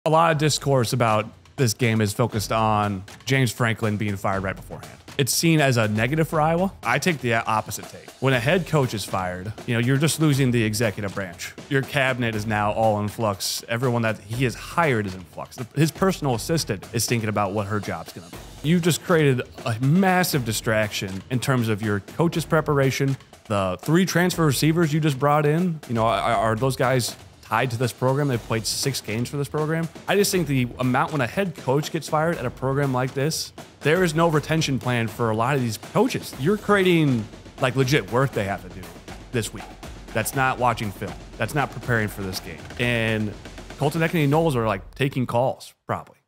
A lot of discourse about this game is focused on James Franklin being fired right beforehand. It's seen as a negative for Iowa. I take the opposite take. When a head coach is fired, you're just losing the executive branch. Your cabinet is now all in flux. Everyone that he has hired is in flux. His personal assistant is thinking about what her job's going to be. You've just created a massive distraction in terms of your coach's preparation. The 3 transfer receivers you just brought in, are those guys tied to this program? They've played 6 games for this program. I just think the amount when a head coach gets fired at a program like this, there is no retention plan for a lot of these coaches. You're creating like legit work they have to do this week. That's not watching film. That's not preparing for this game. And Colton Eckney and Knowles are like taking calls, probably.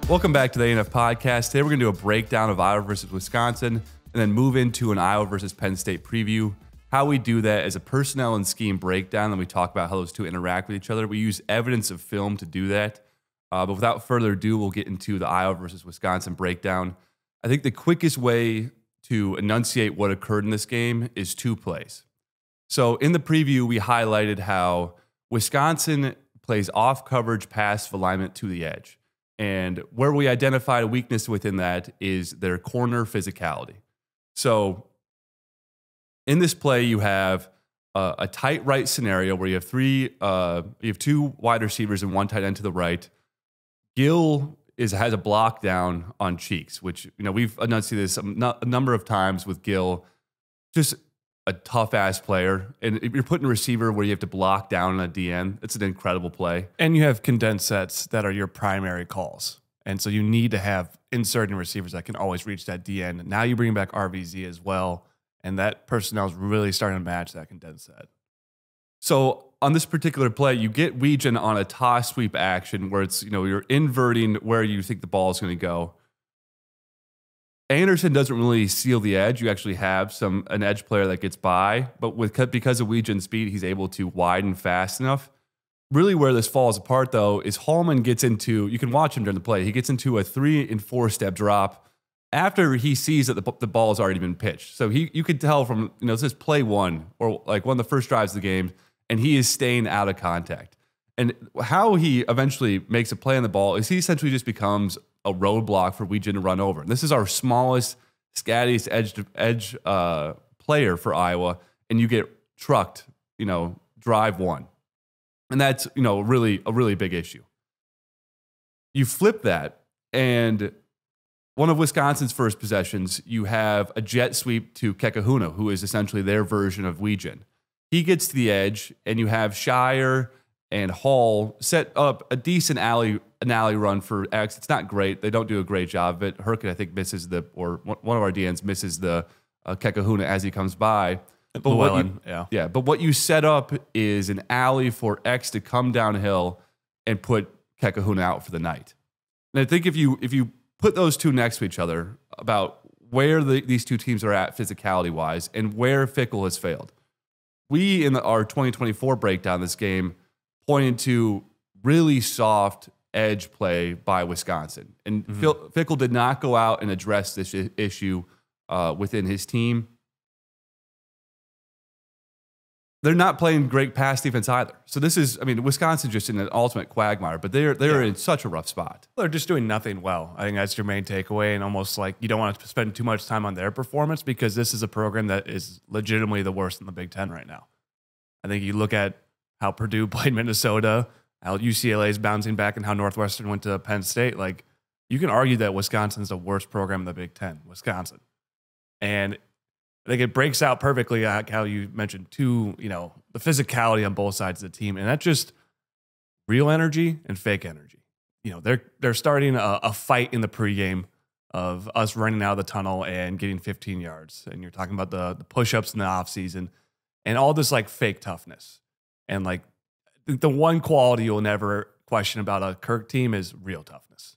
Welcome back to the ANF Podcast. Today we're going to do a breakdown of Iowa versus Wisconsin and then move into an Iowa versus Penn State preview. How we do that is a personnel and scheme breakdown, and we talk about how those two interact with each other. We use evidence of film to do that. But without further ado, we'll get into the Iowa versus Wisconsin breakdown. I think the quickest way to enunciate what occurred in this game is 2 plays. So in the preview, we highlighted how Wisconsin plays off coverage passive alignment to the edge. And where we identified a weakness within that is their corner physicality. So in this play, you have a tight right scenario where you have 2 wide receivers and 1 tight end to the right. Gill has a block down on Cheeks, which we've enunciated this a number of times with Gill. Just a tough ass player, and if you're putting a receiver where you have to block down on a DN, it's an incredible play. And you have condensed sets that are your primary calls. And so you need to have inserting receivers that can always reach that DN. Now you bring back RVZ as well, and that personnel is really starting to match that condensed set. So on this particular play, you get Weegen on a toss sweep action where it's, you're inverting where you think the ball is going to go. Anderson doesn't really seal the edge. You actually have an edge player that gets by, but because of Weegen's speed, he's able to widen fast enough. Really where this falls apart, though, is Hallman gets into, you can watch him during the play, he gets into a 3 and 4 step drop after he sees that the ball has already been pitched. So you could tell from, this is play 1 or like one of the first drives of the game, and he is staying out of contact. And how he eventually makes a play on the ball is he essentially just becomes a roadblock for Weegen to run over. And this is our smallest, scattiest edge player for Iowa, and you get trucked, drive 1. And that's, a really big issue. You flip that, and one of Wisconsin's first possessions, you have a jet sweep to Kekahuna, who is essentially their version of Weegen. He gets to the edge, and you have Shire and Hall set up a decent alley run for X. It's not great. They don't do a great job of it. Herkin, I think, one of our DNs misses the Kekahuna as he comes by. But what you set up is an alley for X to come downhill and put Kekahuna out for the night. And I think if you put those two next to each other about where these two teams are at physicality-wise and where Fickell has failed, we, in our 2024 breakdown of this game, pointed to really soft edge play by Wisconsin. And Fickell did not go out and address this issue within his team. They're not playing great pass defense either. So Wisconsin's just in an ultimate quagmire, but they're in such a rough spot. They're just doing nothing well. I think that's your main takeaway, and almost like you don't want to spend too much time on their performance because this is a program that is legitimately the worst in the Big Ten right now. I think you look at how Purdue played Minnesota, how UCLA is bouncing back, and how Northwestern went to Penn State. Like, you can argue that Wisconsin's the worst program in the Big Ten, Wisconsin. And I think it breaks out perfectly how you mentioned too, the physicality on both sides of the team. And that's just real energy and fake energy. They're starting a fight in the pregame of us running out of the tunnel and getting 15 yards. And you're talking about the push-ups in the offseason and all this like fake toughness. And like the one quality you'll never question about a Kirk team is real toughness.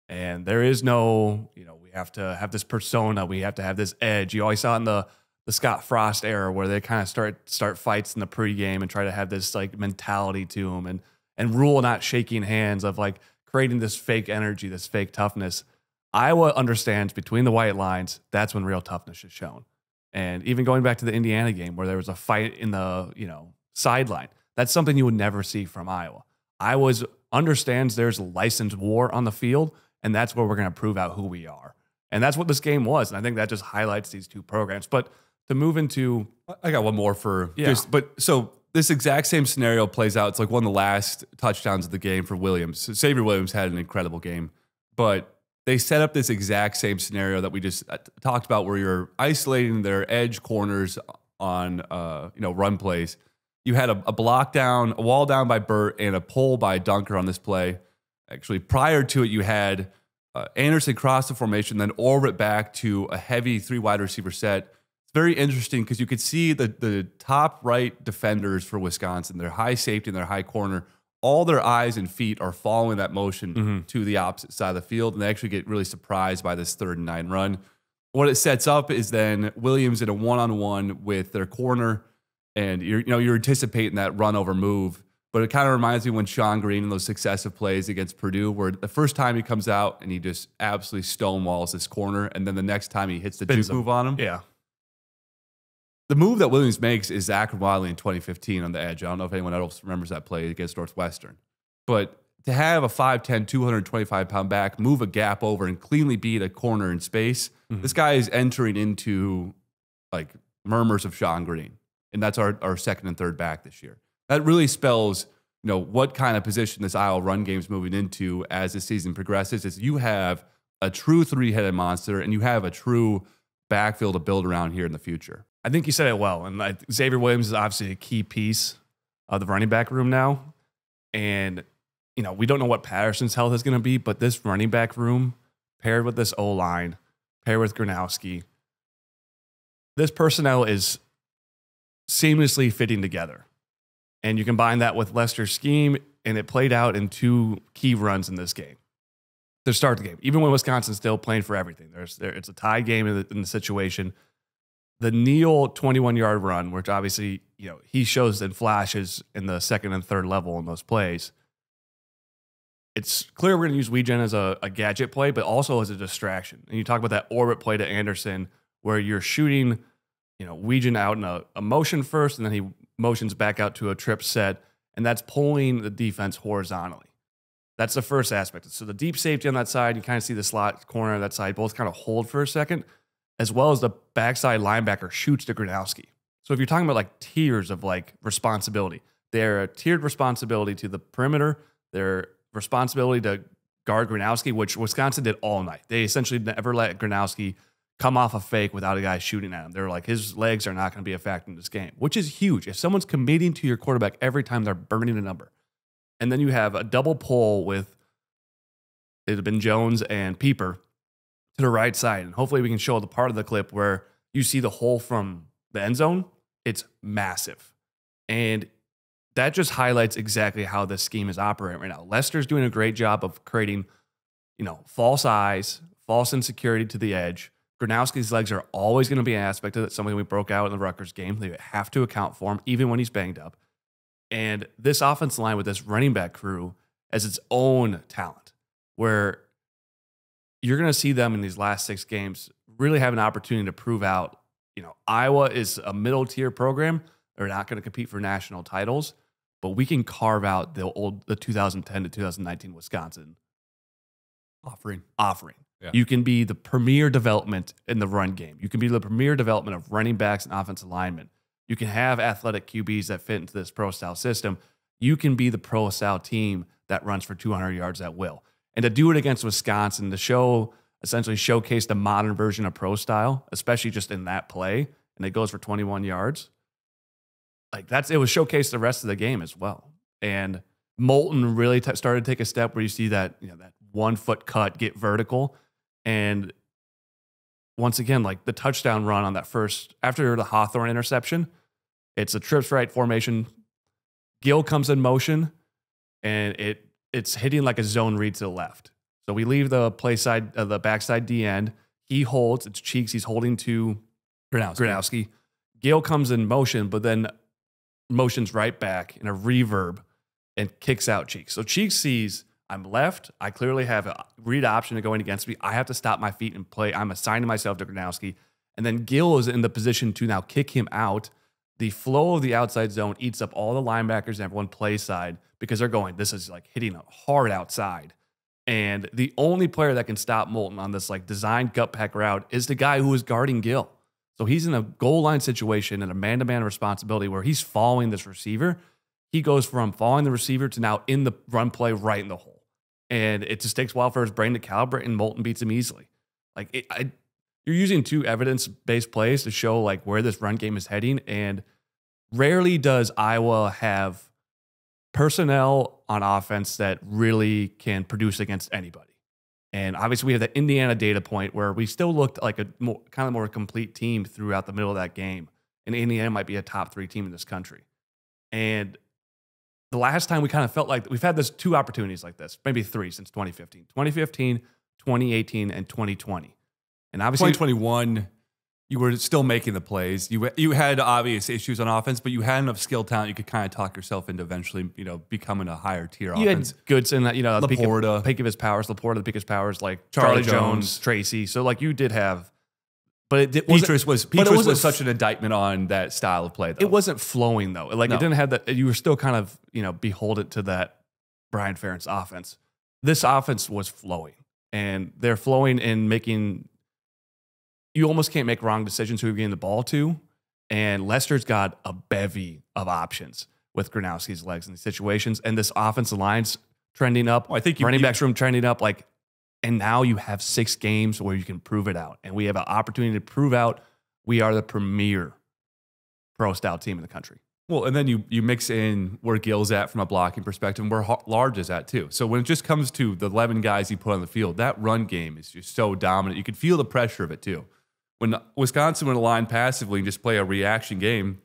And there is no, we have to have this persona. We have to have this edge. You always saw in the Scott Frost era where they kind of start fights in the pregame and try to have this like mentality to them and Rule not shaking hands of like creating this fake energy, this fake toughness. Iowa understands between the white lines, that's when real toughness is shown. And even going back to the Indiana game where there was a fight in the, sideline, that's something you would never see from Iowa. Iowa understands there's licensed war on the field, and that's where we're going to prove out who we are. And that's what this game was. And I think that just highlights these two programs. But to move into... I got one more for... Yeah. So this exact same scenario plays out. It's like one of the last touchdowns of the game for Williams. So Xavier Williams had an incredible game. But they set up this exact same scenario that we just talked about where you're isolating their edge corners on run plays. You had a block down, a wall down by Burt, and a pull by Dunker on this play. Actually, prior to it, you had Anderson cross the formation, then orbit back to a heavy 3 wide receiver set. It's very interesting because you could see the top right defenders for Wisconsin, their high safety and their high corner, all their eyes and feet are following that motion to the opposite side of the field, and they actually get really surprised by this 3rd and 9 run. What it sets up is then Williams in a one-on-one with their corner, and you're anticipating that run over move. But it kind of reminds me when Sean Green in those successive plays against Purdue, where the first time he comes out and he just absolutely stonewalls this corner, and then the next time he hits the juke move on him. Yeah. The move that Williams makes is Akron Wiley in 2015 on the edge. I don't know if anyone else remembers that play against Northwestern. But to have a 5'10", 225-pound back move a gap over and cleanly beat a corner in space, this guy is entering into like murmurs of Sean Green. And that's our second and third back this year. That really spells, what kind of position this Iowa run game is moving into as the season progresses. Is you have a true 3-headed monster and you have a true backfield to build around here in the future. I think you said it well. And Xavier Williams is obviously a key piece of the running back room now. And, we don't know what Patterson's health is going to be, but this running back room paired with this O-line, paired with Gronowski, this personnel is seamlessly fitting together. And you combine that with Lester's scheme, and it played out in 2 key runs in this game to start the game. Even when Wisconsin's still playing for everything, it's a tie game in the situation. The Neal 21-yard run, which obviously he shows in flashes in the second and third level in those plays. It's clear we're going to use Weegen as a gadget play, but also as a distraction. And you talk about that orbit play to Anderson, where you're shooting Weegen out in a motion first, and then he motions back out to a trip set, and that's pulling the defense horizontally. That's the first aspect. So the deep safety on that side, you kind of see the slot corner on that side, both kind of hold for a second, as well as the backside linebacker shoots to Gronowski. So if you're talking about like tiers of like responsibility, they're a tiered responsibility to the perimeter, their responsibility to guard Gronowski, which Wisconsin did all night. They essentially never let Gronowski come off a fake without a guy shooting at him. They're like, his legs are not going to be a factor in this game, which is huge. If someone's committing to your quarterback every time, they're burning a number. And then you have a double pull with, it had been Jones and Pieper to the right side. And hopefully we can show the part of the clip where you see the hole from the end zone. It's massive. And that just highlights exactly how this scheme is operating right now. Lester's doing a great job of creating, false eyes, false insecurity to the edge. Gronowski's legs are always going to be an aspect of it, something we broke out in the Rutgers game. They have to account for him, even when he's banged up. And this offensive line with this running back crew as its own talent, where you're going to see them in these last 6 games really have an opportunity to prove out, Iowa is a middle tier program. They're not going to compete for national titles, but we can carve out the 2010 to 2019 Wisconsin offering. Yeah. You can be the premier development in the run game. You can be the premier development of running backs and offensive linemen. You can have athletic QBs that fit into this pro-style system. You can be the pro-style team that runs for 200 yards at will. And to do it against Wisconsin, to essentially showcase the modern version of pro-style, especially just in that play, and it goes for 21 yards, it was showcased the rest of the game as well. And Moulton really started to take a step where you see that, that 1 foot cut get vertical. And once again, the touchdown run on that first, after the Hawthorne interception, it's a trips right formation. Gill comes in motion, and it's hitting like a zone read to the left. So we leave the play side, the backside D end. He holds, it's Cheeks. He's holding to Gronowski. Gill comes in motion, but then motions right back in a reverb and kicks out Cheeks. So Cheeks sees, I'm left. I clearly have a read option to going against me. I have to stop my feet and play. I'm assigning myself to Gronowski. And then Gill is in the position to now kick him out. The flow of the outside zone eats up all the linebackers and everyone play side because they're going, this is like hitting hard outside. And the only player that can stop Moulton on this like designed gut pack route is the guy who is guarding Gill. So he's in a goal line situation and a man-to-man responsibility where he's following this receiver. He goes from following the receiver to now in the run play right in the hole. And it just takes a while for his brain to calibrate, and Moulton beats him easily. Like you're using two evidence-based plays to show like where this run game is heading, and rarely does Iowa have personnel on offense that really can produce against anybody. And obviously we have the Indiana data point where we still looked like a more complete team throughout the middle of that game. And Indiana might be a top 3 team in this country. And the last time we kind of felt like we've had this 2 opportunities like this, maybe 3 since 2015. 2015, 2018, and 2020. And obviously 2021, you were still making the plays. You had obvious issues on offense, but you had enough skill talent. You could kind of talk yourself into eventually, becoming a higher tier offense. Had Goodson, the Laporta. peak of his powers. Laporta, the peak of his powers, like Charlie Jones, Tracy. So like you did have, but Petrus was such an indictment on that style of play, though. It wasn't flowing though. Like it didn't have that. You were still kind of beholden to that Brian Ferentz offense. This offense was flowing, and they're flowing and making. You almost can't make wrong decisions who you're getting the ball to. And Lester's got a bevy of options with Gronowski's legs in these situations. And this offensive line's trending up. I think running backs room trending up. And now you have 6 games where you can prove it out. And we have an opportunity to prove out we are the premier pro-style team in the country. Well, and then you mix in where Gill's at from a blocking perspective and where Large is at too. So when it just comes to the 11 guys you put on the field, that run game is just so dominant. You could feel the pressure of it too. When Wisconsin would align passively and just play a reaction game,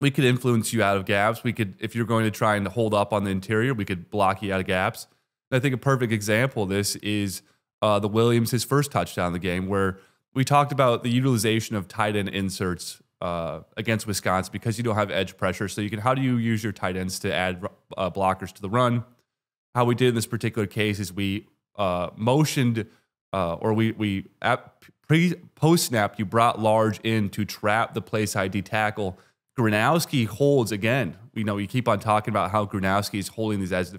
we could influence you out of gaps. We could, if you're going to try and hold up on the interior, we could block you out of gaps. And I think a perfect example of this is the Williams, his first touchdown in the game, where we talked about the utilization of tight end inserts against Wisconsin because you don't have edge pressure. So how do you use your tight ends to add blockers to the run? How we did in this particular case is we motioned post snap, you brought Large in to trap the place ID tackle. Gronowski holds again. We keep on talking about how Gronowski is holding these edge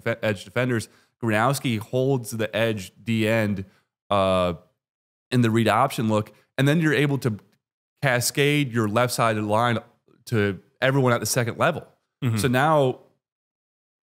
defenders. Gronowski holds the edge D end in the read option look, and then you're able to cascade your left side of the line to everyone at the second level. Mm-hmm. So now,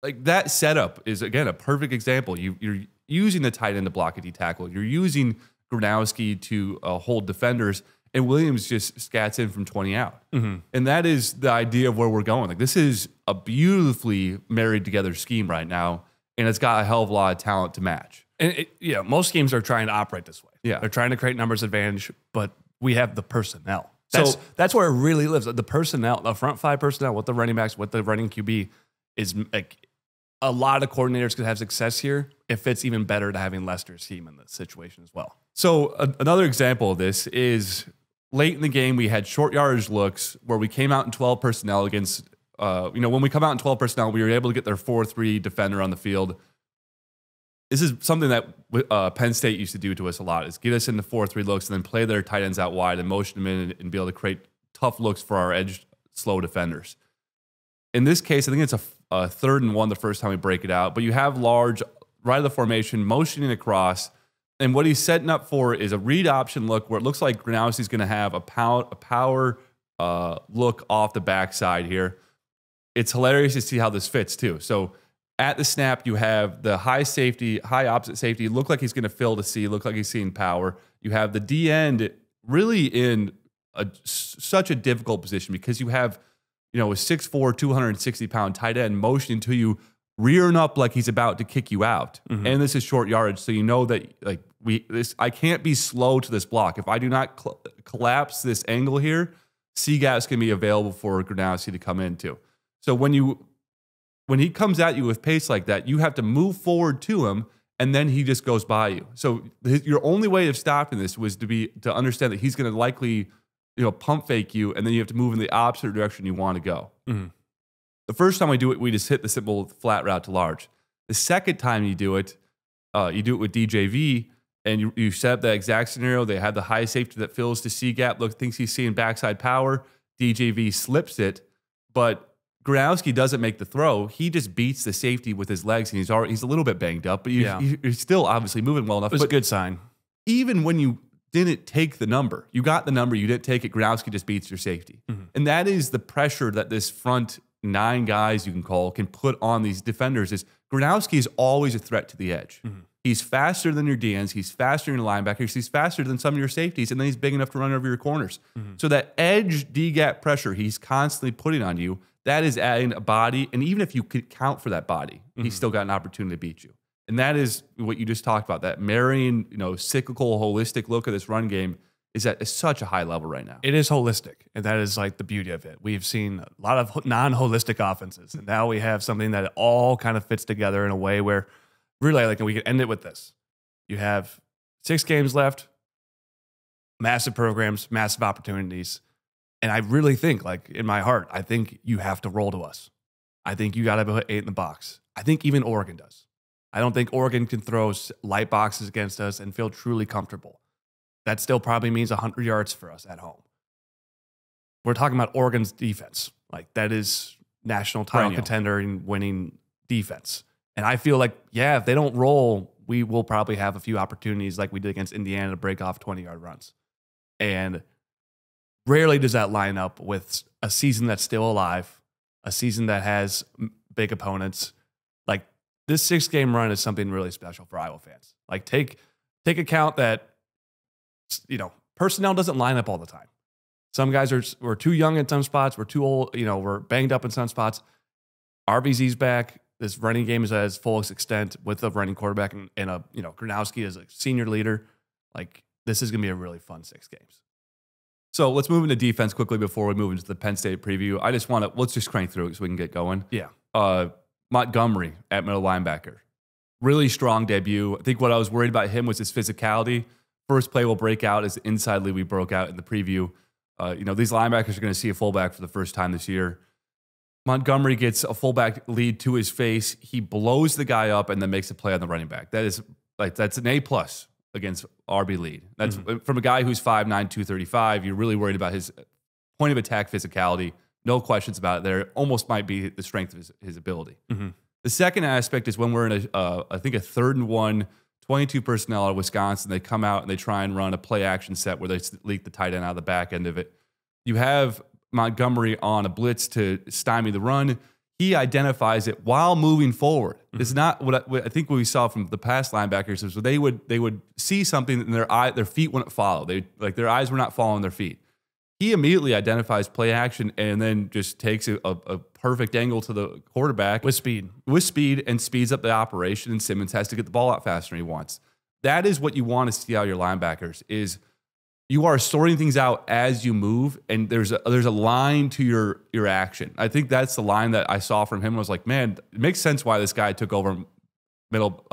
like that setup is again a perfect example. You're using the tight end to block a D tackle. You're using Gronowski to hold defenders, and Williams just scats in from 20 out. Mm-hmm. And that is the idea of where we're going. Like this is a beautifully married together scheme right now, and it's got a hell of a lot of talent to match. And most schemes are trying to operate this way. Yeah, they're trying to create numbers advantage, but we have the personnel. That's where it really lives. The personnel, the front 5 personnel, with the running backs, with the running QB, is like a lot of coordinators could have success here. It fits even better to having Lester's team in this situation as well. So another example of this is late in the game, we had short yardage looks where we came out in 12 personnel against, when we come out in 12 personnel, we were able to get their 4-3 defender on the field. This is something that Penn State used to do to us a lot, is get us into 4-3 looks and then play their tight ends out wide and motion them in and be able to create tough looks for our edge slow defenders. In this case, I think it's a 3rd and 1 the first time we break it out, but you have Large right of the formation motioning across. And what he's setting up for is a read option look where it looks like Gronowski's going to have a power look off the backside here. It's hilarious to see how this fits too. So at the snap, you have the high opposite safety. Look like he's going to fill to see. Look like he's seeing power. You have the D end really in such a difficult position because you have a 6'4", 260-pound tight end motioning to you, rearing up like he's about to kick you out. Mm-hmm. And this is short yardage, so you know that I can't be slow to this block. If I do not collapse this angle here, C-gap's going to be available for Gronowski to come into. So when he comes at you with pace like that, you have to move forward to him, and then he just goes by you. So your only way of stopping this was to understand that he's going to likely pump fake you, and then you have to move in the opposite direction you want to go. Mm-hmm. The first time we do it, we just hit the simple flat route to Large. The second time you do it with DJV, and you set up that exact scenario. They have the high safety that fills the C gap, thinks he's seeing backside power. DJV slips it, but Gronowski doesn't make the throw. He just beats the safety with his legs, and he's a little bit banged up, but he's still obviously moving well enough. It was a good sign. Even when you didn't take the number, you got the number, you didn't take it, Gronowski just beats your safety. And that is the pressure that this front 9 guys you can put on these defenders. Is Gronowski is always a threat to the edge. He's faster than your DNs. He's faster than your linebackers. He's faster than some of your safeties, and then he's big enough to run over your corners. So that edge D-gap pressure he's constantly putting on you, that is adding a body. And even if you could count for that body, he's still got an opportunity to beat you. And that is what you just talked about, that marrying, cyclical, holistic look at this run game is at such a high level right now. It is holistic, and that is like the beauty of it. We've seen a lot of non-holistic offenses, and now we have something that all kind of fits together in a way where really, like, we can end it with this. You have 6 games left, massive programs, massive opportunities. And I really think, like, in my heart, I think you have to roll to us. I think you got to put 8 in the box. I think even Oregon does. I don't think Oregon can throw light boxes against us and feel truly comfortable. That still probably means 100 yards for us at home. We're talking about Oregon's defense. Like, that is national title contender and winning defense. And I feel like, if they don't roll, we will probably have a few opportunities like we did against Indiana to break off 20-yard runs. And rarely does that line up with a season that's still alive, a season that has big opponents. Like, this 6-game run is something really special for Iowa fans. Like, take account that, personnel doesn't line up all the time. Some guys we're too young in some spots. We're too old. We're banged up in some spots. RBZ's back. This running game is at its fullest extent with a running quarterback and Gronowski is a senior leader. Like, this is going to be a really fun 6 games. So let's move into defense quickly before we move into the Penn State preview. Let's just crank through it so we can get going. Yeah. Montgomery at middle linebacker. Really strong debut. I think what I was worried about him was his physicality. First play will break out as the inside lead we broke out in the preview. These linebackers are going to see a fullback for the first time this year. Montgomery gets a fullback lead to his face. He blows the guy up and then makes a play on the running back. That's an A+ against RB lead. That's from a guy who's 5'9", 235. You're really worried about his point of attack physicality. No questions about it there. Almost might be the strength of his ability. The second aspect is when we're in I think a 3rd and 1, 22 personnel out of Wisconsin. They come out and they try and run a play action set where they leak the tight end out of the back end of it. You have Montgomery on a blitz to stymie the run. He identifies it while moving forward. It's not what I think what we saw from the past linebackers is they would see something and their feet wouldn't follow. Their eyes were not following their feet. He immediately identifies play action and then just takes a perfect angle to the quarterback with speed and speeds up the operation. And Simmons has to get the ball out faster than he wants. That is what you want to see out of your linebackers is you are sorting things out as you move, and there's a line to your action. I think that's the line that I saw from him. I was like, man, it makes sense why this guy took over middle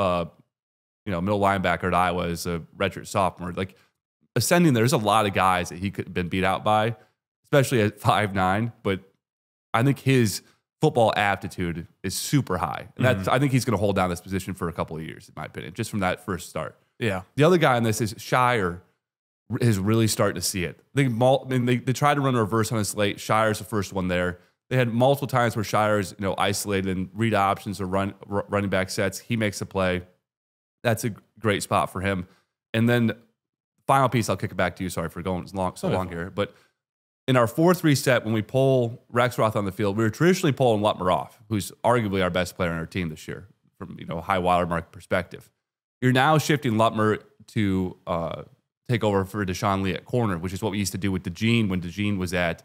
linebacker at Iowa as a redshirt sophomore. Like ascending, there's a lot of guys that he could have been beat out by, especially at 5'9". But I think his football aptitude is super high, and I think he's going to hold down this position for a couple of years, in my opinion, just from that first start. Yeah. The other guy on this is Shire. Is really starting to see it. They tried to run a reverse on us late. Shire's the first one there. They had multiple times where Shire's isolated and read options or running back sets. He makes a play. That's a great spot for him. And then final piece, I'll kick it back to you. Sorry for going so long here. But in our 4-3 set, when we pull Rexroth on the field, we were traditionally pulling Lutmer off, who's arguably our best player on our team this year from high watermark perspective. You're now shifting Lutmer to take over for Deshaun Lee at corner, which is what we used to do with DeJean when DeJean was at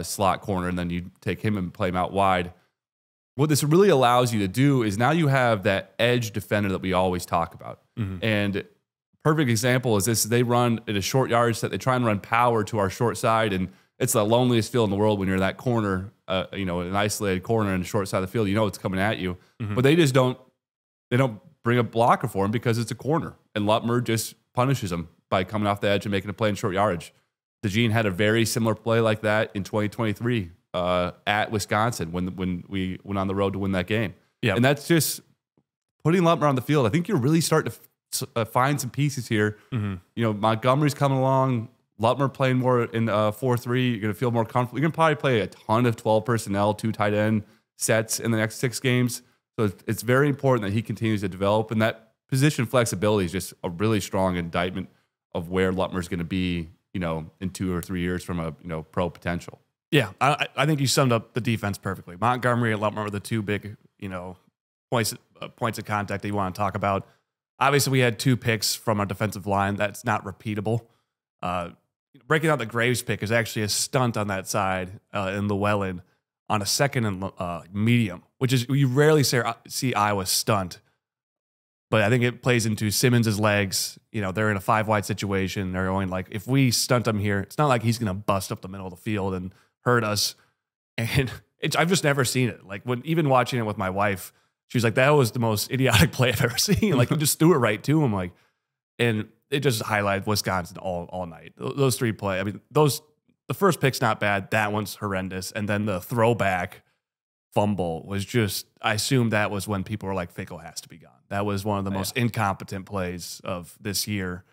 slot corner, and then you take him and play him out wide. What this really allows you to do is now you have that edge defender that we always talk about. And perfect example is this: they run at a short yardage set. They try and run power to our short side, and it's the loneliest field in the world when you're in that corner, an isolated corner in the short side of the field. It's coming at you, but they just don't bring a blocker for him because it's a corner, and Lutmer just punishes him by coming off the edge and making a play in short yardage. DeJean had a very similar play like that in 2023 at Wisconsin when we went on the road to win that game. Yeah. And that's just putting Lutmer on the field. I think you're really starting to find some pieces here. You know, Montgomery's coming along. Lutmer playing more in 4-3. You're going to feel more comfortable. You're going to probably play a ton of 12 personnel, 2 tight end sets in the next 6 games. So it's very important that he continues to develop. And that position flexibility is just a really strong indictment of where Lutmer's going to be, you know, in 2 or 3 years from a, you know, pro potential. Yeah, I think you summed up the defense perfectly. Montgomery and Lutmer were the 2 big, you know, points of contact that you want to talk about. Obviously, we had 2 picks from our defensive line. That's not repeatable. Breaking out the Graves pick is actually a stunt on that side in Llewellyn on a 2nd and medium, which is, you rarely see Iowa stunt. But I think it plays into Simmons' legs. You know, they're in a 5-wide situation. They're going like, if we stunt him here, it's not like he's going to bust up the middle of the field and hurt us. And I've just never seen it. Like, even watching it with my wife, she was like, that was the most idiotic play I've ever seen. Like, he just threw it right to him. Like, and it just highlighted Wisconsin all night. Those 3 plays. I mean, the first pick's not bad. That one's horrendous. And then the throwback fumble was just, I assume that was when people were like, Fickle has to be gone. That was one of the most incompetent plays of this year.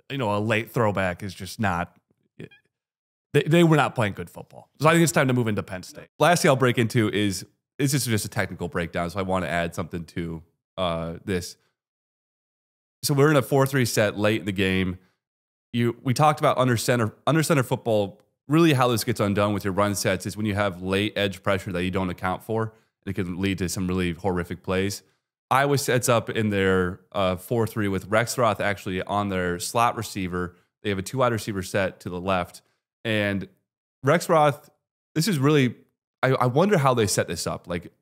You know, a late throwback is just not, they were not playing good football. So I think it's time to move into Penn State. Lastly, I'll break into is this is just a technical breakdown, so I want to add something to this. So we're in a 4-3 set late in the game. We talked about under center football. Really, how this gets undone with your run sets is when you have late edge pressure that you don't account for. It can lead to some really horrific plays. Iowa sets up in their 4-3 with Rexroth actually on their slot receiver. They have a 2 wide receiver set to the left. And Rexroth, this is really, I wonder how they set this up. Like,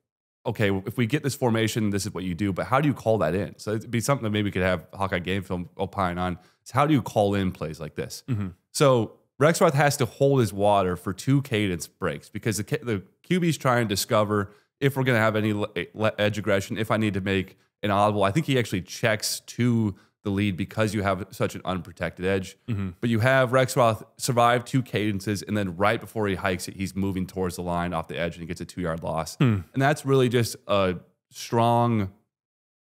okay, if we get this formation, this is what you do, but how do you call that in? So it'd be something that maybe we could have Hawkeye Game Film opine on. So how do you call in plays like this? So Rexroth has to hold his water for 2 cadence breaks because the QB's trying to discover if we're going to have any edge aggression, if I need to make an audible. I think he actually checks to the lead because you have such an unprotected edge. But you have Rexroth survive 2 cadences, and then right before he hikes it, he's moving towards the line off the edge, and he gets a 2-yard loss. And that's really just a strong,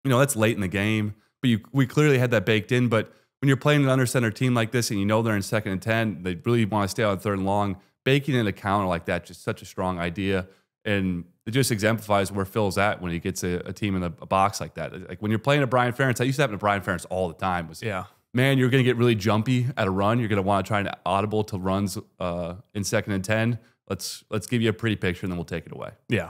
you know, that's late in the game. But we clearly had that baked in. But when you're playing an under center team like this, and you know they're in 2nd and 10, they really want to stay on 3rd and long. Baking in a counter like that, just such a strong idea. And it just exemplifies where Phil's at when he gets a team in a box like that. Like when you're playing a Brian Ferentz, I used to happen to Brian Ferentz all the time. Man, you're going to get really jumpy at a run. You're going to want to try and audible to runs in 2nd and 10. Let's give you a pretty picture, and then we'll take it away. Yeah.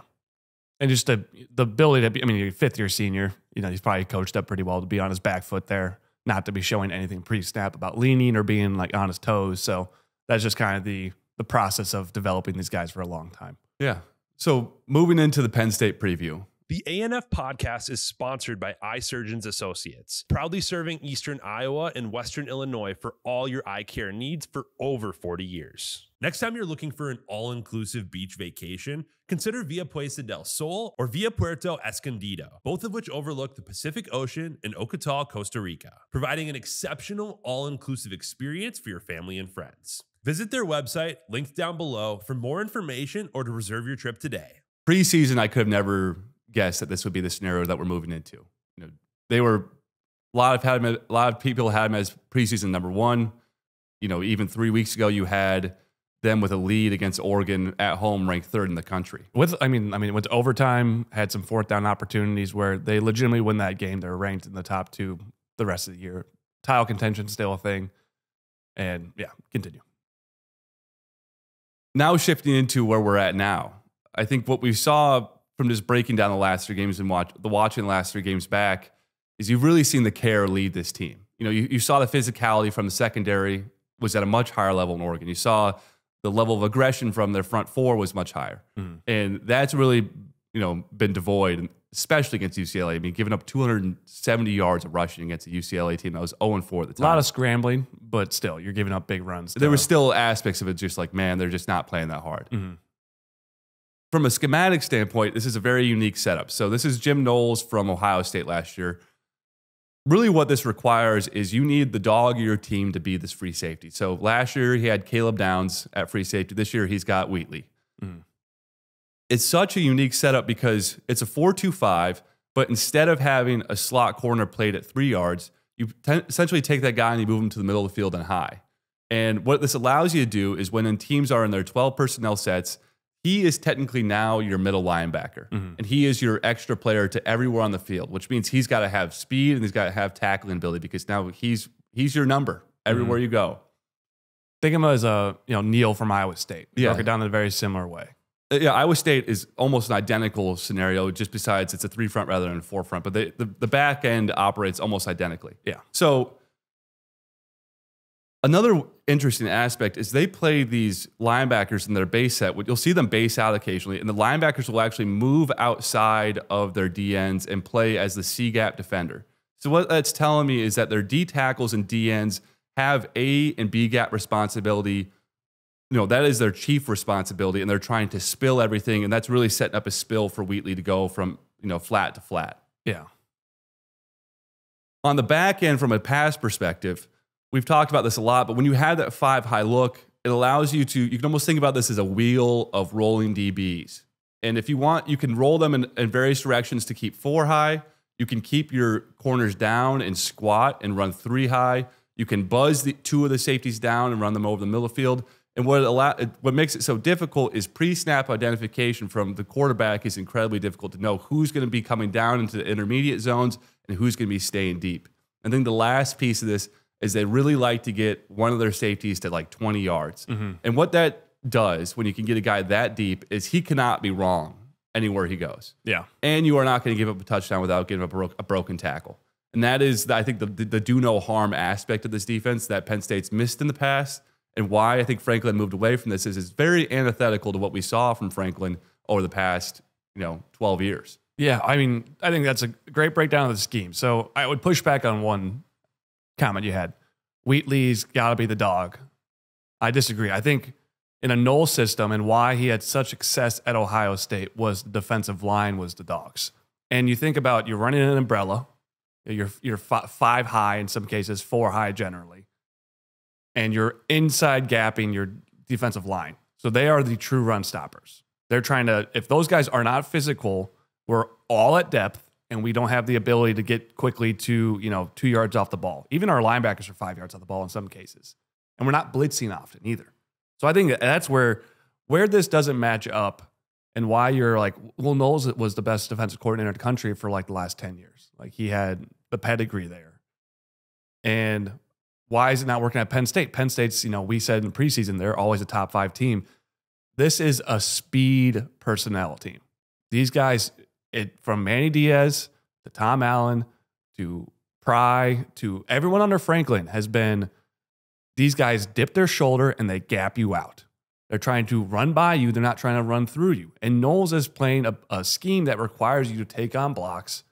And just the ability to be, I mean, you're a 5th-year senior. You know, he's probably coached up pretty well to be on his back foot there, not to be showing anything pre-snap about leaning or being like on his toes. So that's just kind of the process of developing these guys for a long time. Yeah. So moving into the Penn State preview. The ANF Podcast is sponsored by Eye Surgeons Associates, proudly serving Eastern Iowa and Western Illinois for all your eye care needs for over 40 years. Next time you're looking for an all-inclusive beach vacation, consider Via Puesta del Sol or Via Puerto Escondido, both of which overlook the Pacific Ocean in Ocotal, Costa Rica, providing an exceptional all-inclusive experience for your family and friends. Visit their website, linked down below, for more information or to reserve your trip today. Preseason, I could have never guessed that this would be the scenario that we're moving into. You know, they were a lot of people had him as preseason number 1. You know, even 3 weeks ago, you had them with a lead against Oregon at home, ranked 3rd in the country. Went to overtime, had some 4th down opportunities where they legitimately win that game. They're ranked in the top 2 the rest of the year. Title contention still a thing, and yeah, continue. Now shifting into where we're at now, I think what we saw from just breaking down the last 3 games and watching the last 3 games back is you've really seen the care lead this team. You know, you saw the physicality from the secondary was at a much higher level in Oregon. You saw the level of aggression from their front 4 was much higher. And that's really, you know, been devoid, especially against UCLA. I mean, giving up 270 yards of rushing against a UCLA team that was 0-4 at the time. A lot of scrambling, but still, you're giving up big runs. There were still aspects of it just like, man, they're just not playing that hard. From a schematic standpoint, this is a very unique setup. So this is Jim Knowles from Ohio State last year. Really what this requires is you need the dog of your team to be this free safety. So last year he had Caleb Downs at free safety. This year he's got Wheatley. It's such a unique setup because it's a 4-2-5, but instead of having a slot corner played at 3 yards, You essentially take that guy and you move him to the middle of the field and high. And what this allows you to do is when teams are in their 12 personnel sets, he is technically now your middle linebacker. And he is your extra player to everywhere on the field, which means he's got to have speed and he's got to have tackling ability because now he's your number everywhere you go. Think of him as a Neil from Iowa State. Yeah. Broke it down in a very similar way. Yeah, Iowa State is almost an identical scenario, just besides it's a 3 front rather than a 4 front. But the back end operates almost identically. Yeah. So another interesting aspect is they play these linebackers in their base set. You'll see them base out occasionally, and the linebackers will actually move outside of their DNs and play as the C-gap defender. So what that's telling me is that their D tackles and DNs have A and B gap responsibility. That is their chief responsibility, and they're trying to spill everything, and that's really setting up a spill for Wheatley to go from flat to flat. Yeah. On the back end, from a pass perspective, we've talked about this a lot, but when you have that 5 high look, it allows you can almost think about this as a wheel of rolling DBs. And if you want, you can roll them in various directions to keep 4 high. You can keep your corners down and squat and run 3 high. You can buzz 2 of the safeties down and run them over the middle of the field. And what makes it so difficult is pre-snap identification from the quarterback is incredibly difficult to know who's going to be coming down into the intermediate zones and who's going to be staying deep. I think the last piece of this is they really like to get one of their safeties to like 20 yards. And what that does when you can get a guy that deep is he cannot be wrong anywhere he goes. Yeah. And you are not going to give up a touchdown without giving up a broken tackle. And that is, I think, the do no harm aspect of this defense that Penn State's missed in the past. And why I think Franklin moved away from this is it's very antithetical to what we saw from Franklin over the past 12 years. Yeah, I think that's a great breakdown of the scheme. So I would push back on one comment you had. Wheatley's got to be the dog. I disagree. I think in a Knowles system and why he had such success at Ohio State was the defensive line was the dogs. And you think about you're running an umbrella. You're 5 high in some cases, 4 high generally. And you're inside gapping your defensive line. So they are the true run stoppers. They're trying to, if those guys are not physical, we're all at depth and we don't have the ability to get quickly to, 2 yards off the ball. Even our linebackers are 5 yards off the ball in some cases. And we're not blitzing often either. So I think that's where this doesn't match up and why you're like, well, Knowles was the best defensive coordinator in the country for like the last 10 years. Like he had the pedigree there. And why is it not working at Penn State? Penn State's, we said in the preseason, they're always a top 5 team. This is a speed personnel team. These guys, from Manny Diaz to Tom Allen to Pry to everyone under Franklin has been, these guys dip their shoulder and they gap you out. They're trying to run by you. They're not trying to run through you. And Knowles is playing a scheme that requires you to take on blocks,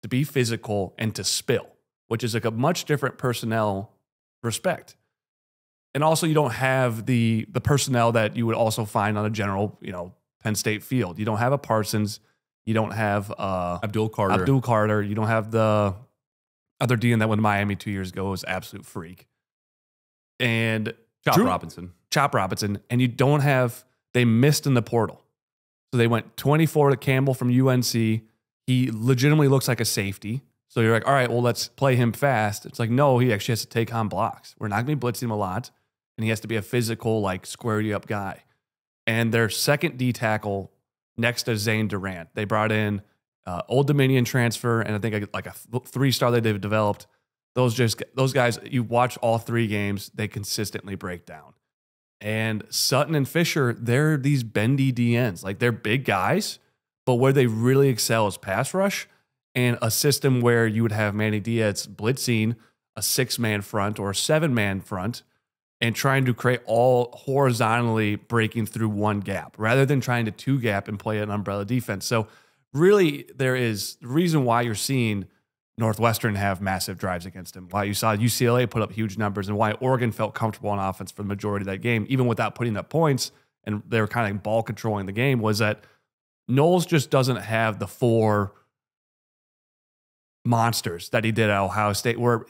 to be physical, and to spill, which is like a much different personnel respect. And also you don't have the personnel that you would also find on a general, Penn State field. You don't have a Parsons. You don't have Abdul Carter. You don't have the other DN that went to Miami 2 years ago was absolute freak. And Chop Robinson. And you don't have, they missed in the portal. So they went 24 to Campbell from UNC. He legitimately looks like a safety. So you're like, all right, well, let's play him fast. It's like, no, he actually has to take on blocks. We're not going to be blitzing him a lot. And he has to be a physical, like, square you up guy. And their second D tackle next to Zane Durant, they brought in Old Dominion transfer, and I think like a 3-star that they've developed. Those guys, you watch all 3 games, they consistently break down. And Sutton and Fisher, they're these bendy DNs. Like, they're big guys, but where they really excel is pass rush. And a system where you would have Manny Diaz blitzing a 6-man front or a 7-man front and trying to create all horizontally breaking through one gap rather than trying to 2 gap and play an umbrella defense. So really there is the reason why you're seeing Northwestern have massive drives against him, why you saw UCLA put up huge numbers, and why Oregon felt comfortable on offense for the majority of that game, even without putting up points, and they were kind of ball controlling the game, was that Knowles just doesn't have the 4 monsters that he did at Ohio State, where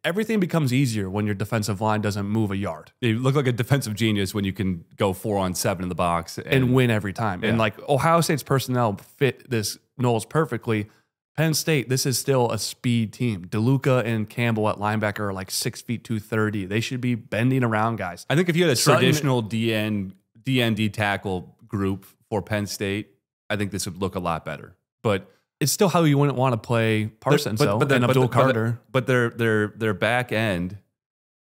everything becomes easier when your defensive line doesn't move a yard. You look like a defensive genius when you can go 4-on-7 in the box and win every time. Yeah. And like Ohio State's personnel fit this Knowles perfectly. Penn State, this is still a speed team. DeLuca and Campbell at linebacker are like 6 feet 230. They should be bending around guys. I think if you had a traditional DND tackle group for Penn State, I think this would look a lot better. But it's still how you wouldn't want to play Parsons, and Abdul Carter. But their back end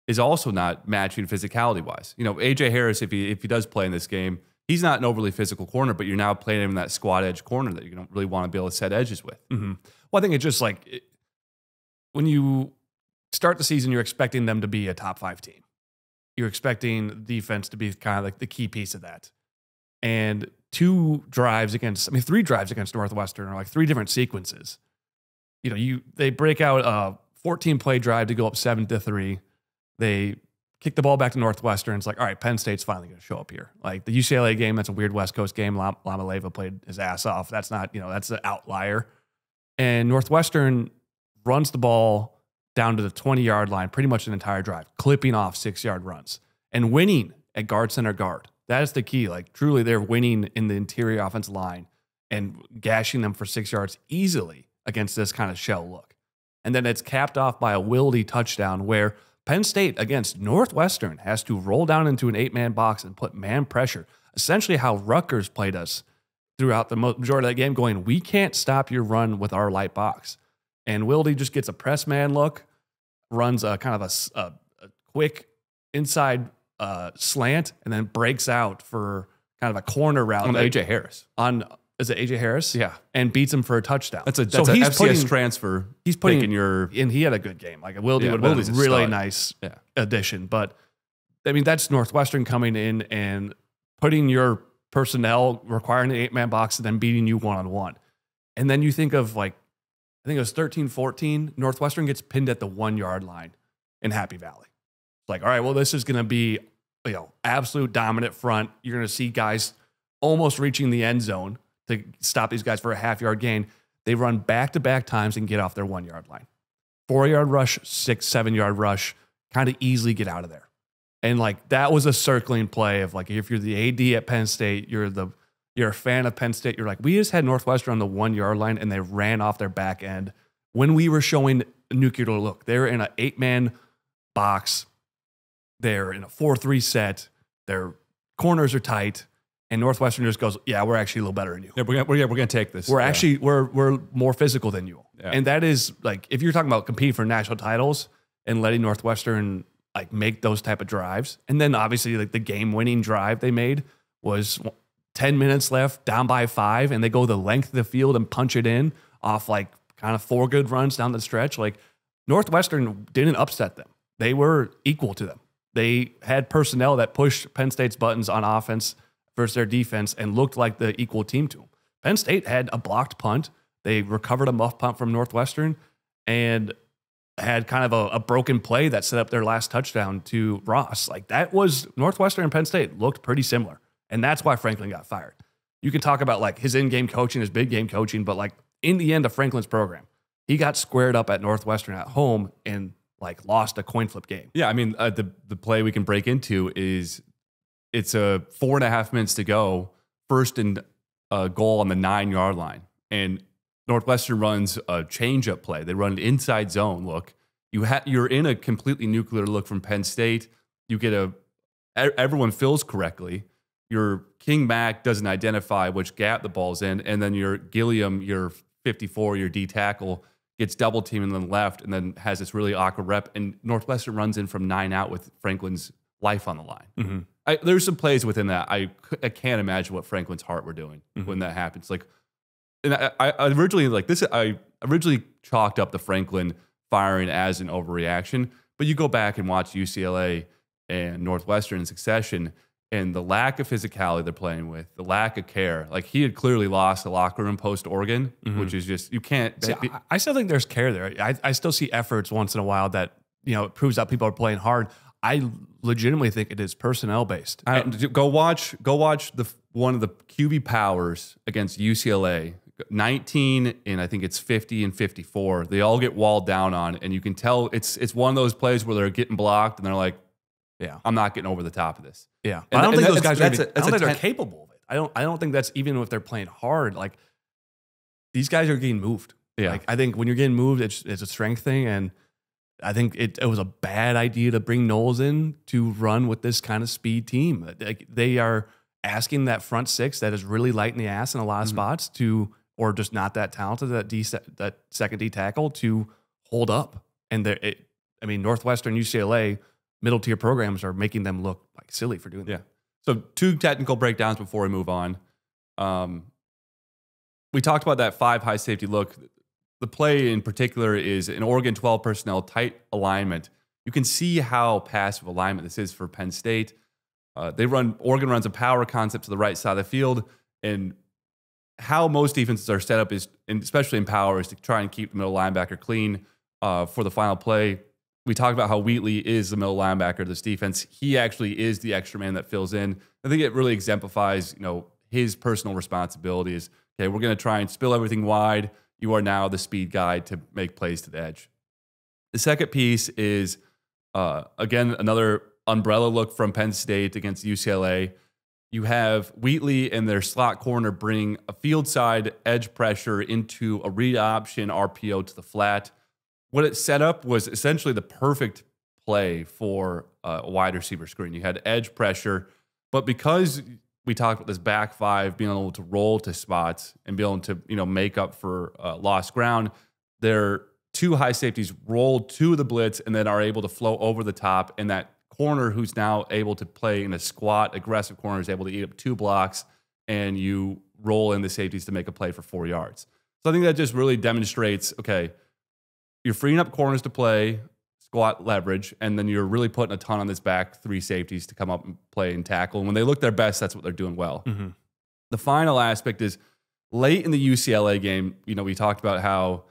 is also not matching physicality wise. You know, AJ Harris, if he does play in this game, he's not an overly physical corner, but you're now playing him in that squat edge corner that you don't really want to be able to set edges with. Mm-hmm. Well, I think it's just like when you start the season, you're expecting them to be a top 5 team. You're expecting defense to be kind of like the key piece of that. And 3 drives against Northwestern are like 3 different sequences. You know, they break out a 14-play drive to go up 7-3. They kick the ball back to Northwestern. It's like, all right, Penn State's finally going to show up here. Like the UCLA game, that's a weird West Coast game. Lamaleva played his ass off. That's not, that's an outlier. And Northwestern runs the ball down to the 20-yard line pretty much an entire drive, clipping off 6-yard runs and winning at guard center guard. That is the key. Like truly they're winning in the interior offensive line and gashing them for 6 yards easily against this kind of shell look. And then it's capped off by a Wildy touchdown where Penn State against Northwestern has to roll down into an 8-man box and put man pressure. Essentially how Rutgers played us throughout the majority of that game, going, we can't stop your run with our light box. And Wildy just gets a press man look, runs a kind of a quick inside slant, and then breaks out for kind of a corner route. On AJ Harris. Is it AJ Harris? Yeah. And beats him for a touchdown. That's an FCS transfer. He's putting and he had a good game. Like Wildy would have been a really nice addition. But I mean, that's Northwestern coming in and putting your personnel, requiring an 8-man box, and then beating you one-on-one. And then you think of like, I think it was 13-14, Northwestern gets pinned at the 1-yard line in Happy Valley. It's like, all right, well, this is going to be, absolute dominant front. You're going to see guys almost reaching the end zone to stop these guys for a half-yard gain. They run back-to-back times and get off their 1-yard line. 4-yard rush, 6-7-yard rush, kind of easily get out of there. And like that was a circling play of like, if you're the AD at Penn State, you're a fan of Penn State, you're like, we just had Northwestern on the 1-yard line and they ran off their back end when we were showing a nuclear look. They're in an 8-man box. They're in a 4-3 set. Their corners are tight. And Northwestern just goes, yeah, we're actually a little better than you. Yeah, we're gonna take this. We're more physical than you. Yeah. And that is like, if you're talking about competing for national titles and letting Northwestern like make those type of drives, and then obviously like the game-winning drive they made was 10 minutes left, down by 5, and they go the length of the field and punch it in off like kind of 4 good runs down the stretch. Like Northwestern didn't upset them. They were equal to them. They had personnel that pushed Penn State's buttons on offense versus their defense and looked like the equal team to them. Penn State had a blocked punt. They recovered a muff punt from Northwestern and had kind of a broken play that set up their last touchdown to Ross. Like that was Northwestern and Penn State looked pretty similar. And that's why Franklin got fired. You can talk about like his in-game coaching, his big game coaching, but like in the end of Franklin's program, he got squared up at Northwestern at home and like lost a coin flip game. Yeah, I mean, the play we can break into is it's a 4.5 minutes to go, first and goal on the 9-yard line. And Northwestern runs a change-up play. They run an inside zone look. You're in a completely nuclear look from Penn State. You get everyone fills correctly. Your King Mack doesn't identify which gap the ball's in, and then your Gilliam, your 54, your D tackle, gets double teamed on the left and then has this really awkward rep. And Northwestern runs in from 9 out with Franklin's life on the line. Mm-hmm. There's some plays within that. I can't imagine what Franklin's heart were doing when that happens. Like, and I originally chalked up the Franklin firing as an overreaction, but you go back and watch UCLA and Northwestern in succession, and the lack of physicality they're playing with, the lack of care. Like he had clearly lost the locker room post-Oregon, which is just, you can't. See, I still think there's care there. I still see efforts once in a while that, it proves that people are playing hard. I legitimately think it is personnel based. Go watch one of the QB powers against UCLA, 19 and I think it's 50 and 54. They all get walled down on, and you can tell it's one of those plays where they're getting blocked and they're like, yeah, I'm not getting over the top of this. Yeah, I don't think those guys are. I don't think they're capable of it. I don't think that's even if they're playing hard. Like these guys are getting moved. Yeah. Like, I think when you're getting moved, it's a strength thing. And I think it was a bad idea to bring Knowles in to run with this kind of speed team. Like, they are asking that front six that is really light in the ass in a lot of spots or just not that talented, that second D tackle to hold up. And Northwestern, UCLA, middle tier programs are making them look like silly for doing that. So 2 technical breakdowns before we move on. We talked about that 5 high safety look. The play in particular is an Oregon 12 personnel tight alignment. You can see how passive alignment this is for Penn State. Oregon runs a power concept to the right side of the field, and how most defenses are set up is, and especially in power, is to try and keep the middle linebacker clean for the final play. We talked about how Wheatley is the middle linebacker of this defense. He actually is the extra man that fills in. I think it really exemplifies, his personal responsibilities. Okay, we're going to try and spill everything wide. You are now the speed guy to make plays to the edge. The second piece is, again, another umbrella look from Penn State against UCLA. You have Wheatley and their slot corner bring a field side edge pressure into a read option RPO to the flat. What it set up was essentially the perfect play for a wide receiver screen. You had edge pressure, but because we talked about this back 5 being able to roll to spots and be able to make up for lost ground, their 2 high safeties roll to the blitz and then are able to flow over the top, and that corner who's now able to play in a squat aggressive corner is able to eat up 2 blocks, and you roll in the safeties to make a play for 4 yards. So I think that just really demonstrates, okay, you're freeing up corners to play squat leverage, and then you're really putting a ton on this back 3 safeties to come up and play and tackle. And when they look their best, that's what they're doing well. Mm-hmm. The final aspect is late in the UCLA game, we talked about how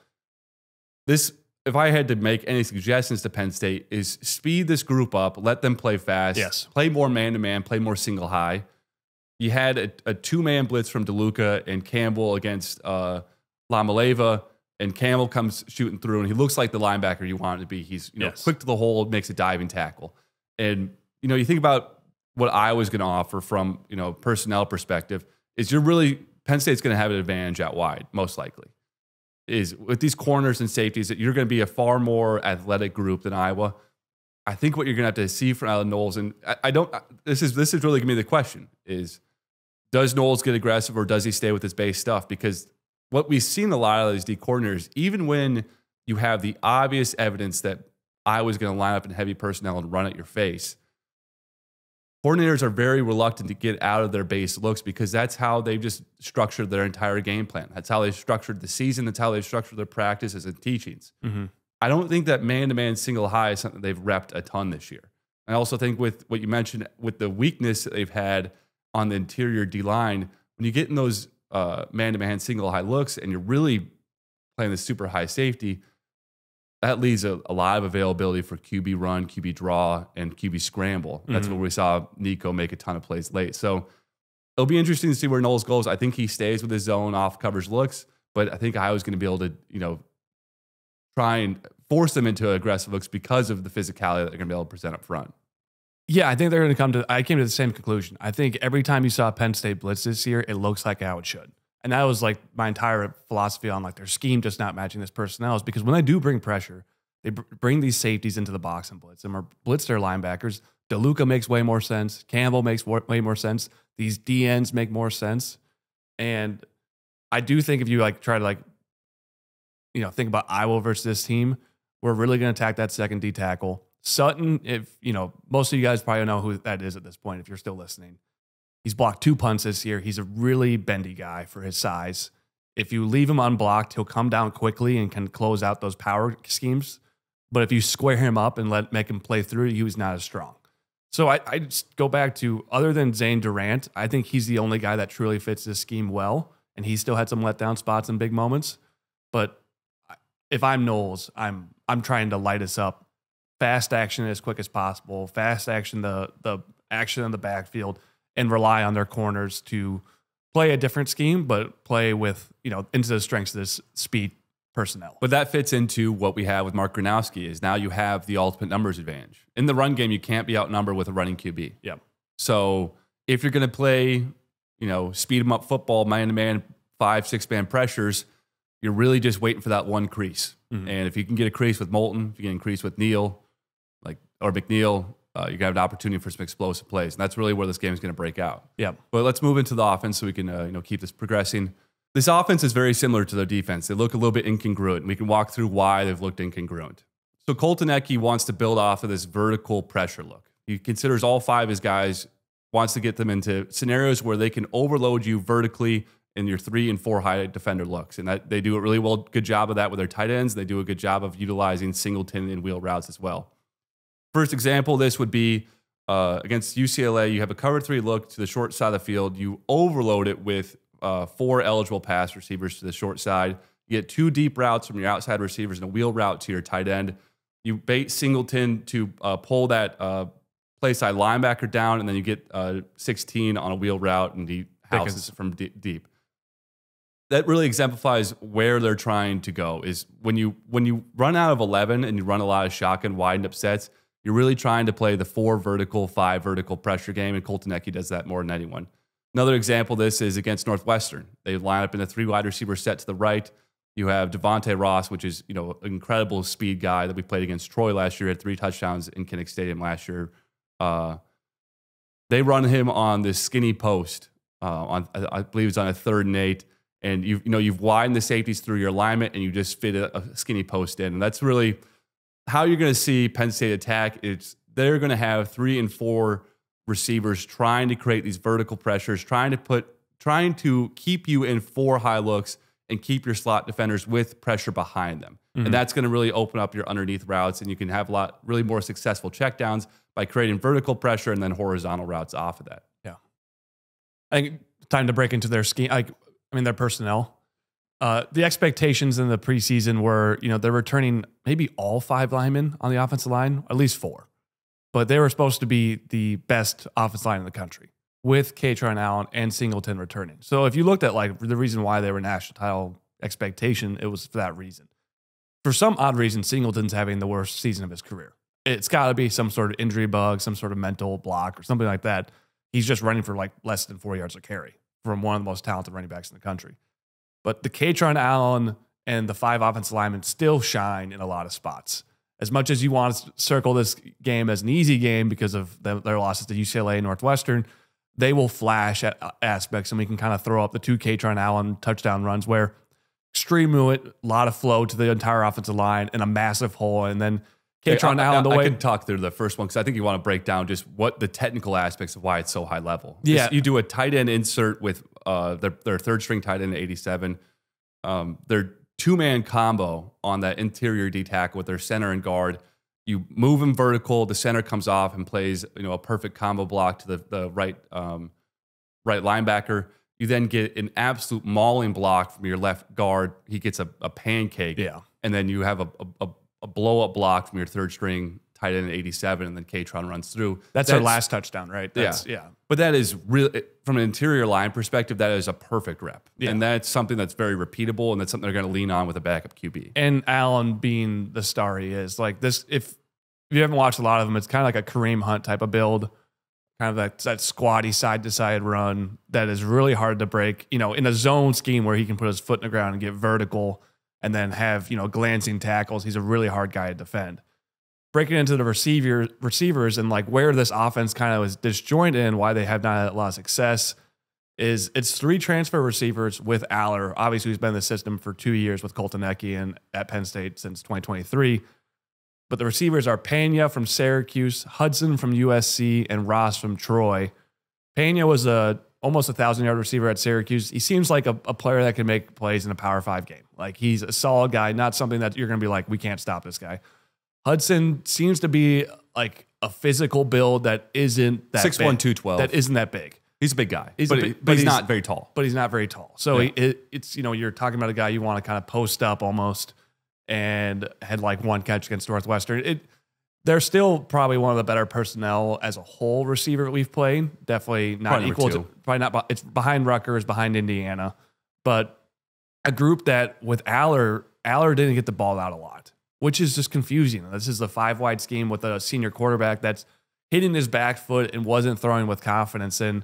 this, if I had to make any suggestions to Penn State, is speed this group up, let them play fast, play more man-to-man, play more single high. You had a 2-man blitz from DeLuca and Campbell against Lamaleva. And Campbell comes shooting through, and he looks like the linebacker you want him to be. He's quick to the hole, makes a diving tackle. And you think about what Iowa's going to offer from personnel perspective is Penn State's going to have an advantage out wide, most likely. Is with these corners and safeties that you're going to be a far more athletic group than Iowa. I think what you're going to have to see from Alan Knowles, and this is really going to be the question: is does Knowles get aggressive or does he stay with his base stuff? Because what we've seen a lot of these D coordinators, even when you have the obvious evidence that Iowa's going to line up in heavy personnel and run at your face, coordinators are very reluctant to get out of their base looks because that's how they've just structured their entire game plan. That's how they've structured the season. That's how they've structured their practices and teachings. Mm-hmm. I don't think that man-to-man single high is something they've repped a ton this year. I also think with what you mentioned, with the weakness that they've had on the interior D-line, when you get in those man-to-man single high looks and you're really playing the super high safety, that leaves a lot of availability for QB run, QB draw, and QB scramble. That's where we saw Nico make a ton of plays late. So it'll be interesting to see where Knowles goes. I think he stays with his zone off coverage looks, but I think Iowa's going to be able to, try and force them into aggressive looks because of the physicality that they're going to be able to present up front. Yeah, I think they're going to I came to the same conclusion. I think every time you saw Penn State blitz this year, it looks like how it should. And that was like my entire philosophy on like their scheme just not matching this personnel, is because when they do bring pressure, they bring these safeties into the box and blitz them or blitz their linebackers. DeLuca makes way more sense. Campbell makes way more sense. These DNs make more sense. And I do think if you try to think about Iowa versus this team, we're really going to attack that second D tackle. Sutton, if most of you guys probably know who that is at this point, if you're still listening. He's blocked 2 punts this year. He's a really bendy guy for his size. If you leave him unblocked, he'll come down quickly and can close out those power schemes. But if you square him up and make him play through, he was not as strong. So I just go back to, other than Zane Durant, I think he's the only guy that truly fits this scheme well. And he still had some letdown spots in big moments. But if I'm Knowles, I'm trying to light us up. Fast action as quick as possible. Fast action, the action in the backfield, and rely on their corners to play a different scheme, but play with, into the strengths of this speed personnel. But that fits into what we have with Mark Gronowski, is now you have the ultimate numbers advantage. In the run game, you can't be outnumbered with a running QB. Yep. So if you're going to play, speed them up football, man-to-man, 5-6 man pressures, you're really just waiting for that one crease. And if you can get a crease with Moulton, if you get a crease with Neal, or McNeil, you're going to have an opportunity for some explosive plays. And that's really where this game is going to break out. Yeah. But let's move into the offense so we can keep this progressing. This offense is very similar to their defense. They look a little bit incongruent, and we can walk through why they've looked incongruent. So Colton Ecke wants to build off of this vertical pressure look. He considers all 5 of his guys, wants to get them into scenarios where they can overload you vertically in your 3 and 4 high defender looks. And that they do a really good job of that with their tight ends. They do a good job of utilizing singleton and wheel routes as well. First example, this would be against UCLA. You have a cover 3 look to the short side of the field. You overload it with 4 eligible pass receivers to the short side. You get 2 deep routes from your outside receivers and a wheel route to your tight end. You bait Singleton to pull that play side linebacker down, and then you get 16 on a wheel route, and he houses from deep. That really exemplifies where they're trying to go. Is when you run out of 11 and you run a lot of shotgun widened up sets, you're really trying to play the 4 vertical, 5 vertical pressure game, and Colton Ecke does that more than anyone. Another example of this is against Northwestern. They line up in a 3 wide receiver set to the right. You have Devontae Ross, which is an incredible speed guy that we played against Troy last year. Had 3 touchdowns in Kinnick Stadium last year. They run him on this skinny post. I believe it's on a 3rd and 8, and you've widened the safeties through your alignment, and you just fit a skinny post in, and that's really how you're going to see Penn State attack. They're going to have 3 and 4 receivers trying to create these vertical pressures, trying to keep you in 4 high looks and keep your slot defenders with pressure behind them. And that's going to really open up your underneath routes, and you can have really more successful checkdowns by creating vertical pressure and then horizontal routes off of that. Yeah. I think time to break into their scheme. Their personnel. The expectations in the preseason were, they're returning maybe all 5 linemen on the offensive line, at least 4. But they were supposed to be the best offensive line in the country with Katron Allen and Singleton returning. So if you looked at the reason why they were national title expectation, it was for that reason. For some odd reason, Singleton's having the worst season of his career. It's got to be some sort of injury bug, some sort of mental block or something like that. He's just running for less than 4 yards a carry from one of the most talented running backs in the country. But the Katron Allen and the 5 offensive linemen still shine in a lot of spots. As much as you want to circle this game as an easy game because of their losses to UCLA and Northwestern, they will flash at aspects, and we can kind of throw up the 2 Katron Allen touchdown runs where extreme movement, a lot of flow to the entire offensive line, and a massive hole. And then Katron Allen, I can talk through the first one because I think you want to break down just what the technical aspects of why it's so high level. Yeah. You do a tight end insert with their 3rd string tight end at 87. Their 2-man combo on that interior D tackle with their center and guard. You move him vertical, the center comes off and plays a perfect combo block to the right linebacker. You then get an absolute mauling block from your left guard. He gets a pancake. Yeah. And then you have a blow-up block from your 3rd string tight end at 87, and then Katron runs through. That's their last touchdown, right? Yeah. But that is really, from an interior line perspective, that is a perfect rep. Yeah. And that's something that's very repeatable, and that's something they're going to lean on with a backup QB. And Allen being the star he is, this, if you haven't watched a lot of them, it's kind of like a Kareem Hunt type of build, kind of that squatty side-to-side run that is really hard to break, in a zone scheme where he can put his foot in the ground and get vertical and then have, glancing tackles. He's a really hard guy to defend. Breaking into the receivers and where this offense kind of was disjointed and why they have not had a lot of success is it's 3 transfer receivers with Aller, obviously who's been in the system for 2 years with Colton Ecke and at Penn State since 2023. But the receivers are Pena from Syracuse, Hudson from USC, and Ross from Troy. Pena was almost 1,000-yard receiver at Syracuse. He seems like a player that can make plays in a Power 5 game. He's a solid guy, not something that you're going to be we can't stop this guy. Hudson seems to be a physical build that isn't that 6'1", 212. That isn't that big. He's a big guy, but he's not very tall. But he's not very tall. So Yeah. it's you're talking about a guy you want to kind of post up almost, and had 1 catch against Northwestern. They're still probably one of the better personnel as a whole receiver that we've played. Definitely not Probably equal to, number 2. probably not. It's behind Rutgers, behind Indiana, but a group that with Aller didn't get the ball out a lot, which is just confusing. This is the 5-wide scheme with a senior quarterback that's hitting his back foot and wasn't throwing with confidence. And,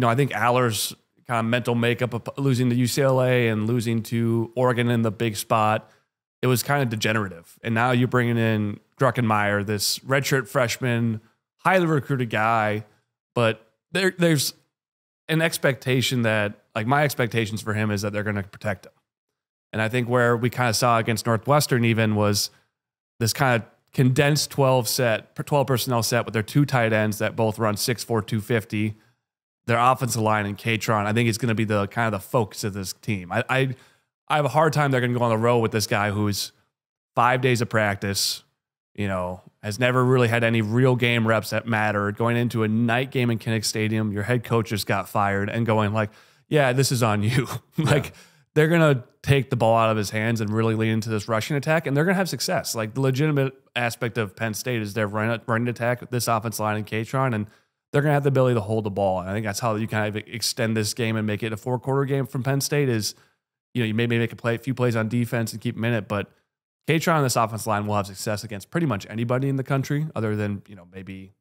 I think Aller's kind of mental makeup of losing to UCLA and losing to Oregon in the big spot, it was kind of degenerative. And now you're bringing in Druckenmeier, this redshirt freshman, highly recruited guy, but there's an expectation that, like, my expectations for him is that they're going to protect him. And I think where we kind of saw against Northwestern even was this kind of condensed 12 personnel set with their 2 tight ends that both run 6'4", 250. Their offensive line and Katron, I think it's going to be the kind of the focus of this team. I have a hard time they're going to go on the road with this guy who's 5 days of practice, has never really had any real game reps that mattered, going into a night game in Kinnick Stadium. Your head coach just got fired and going like, yeah, this is on you. Like, they're going to take the ball out of his hands and really lean into this rushing attack, and they're going to have success. Like, the legitimate aspect of Penn State is their running attack with this offense line and Katron, and they're going to have the ability to hold the ball. And I think that's how you kind of extend this game and make it a 4-quarter game from Penn State is, you maybe make a few plays on defense and keep them in it, but Katron on this offense line will have success against pretty much anybody in the country other than, maybe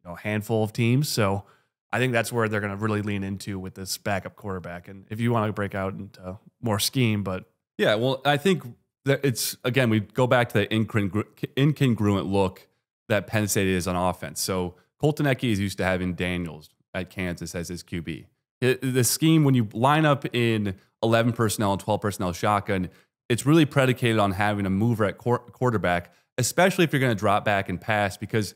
a handful of teams. So I think that's where they're going to really lean into with this backup quarterback. And if you want to break out into more scheme, but yeah, well, I think that it's, again, we go back to the incongruent look that Penn State is on offense. So Colton Ecke is used to having Daniels at Kansas as his QB. The scheme, when you line up in 11 personnel and 12 personnel shotgun, it's really predicated on having a mover at quarterback, especially if you're going to drop back and pass, because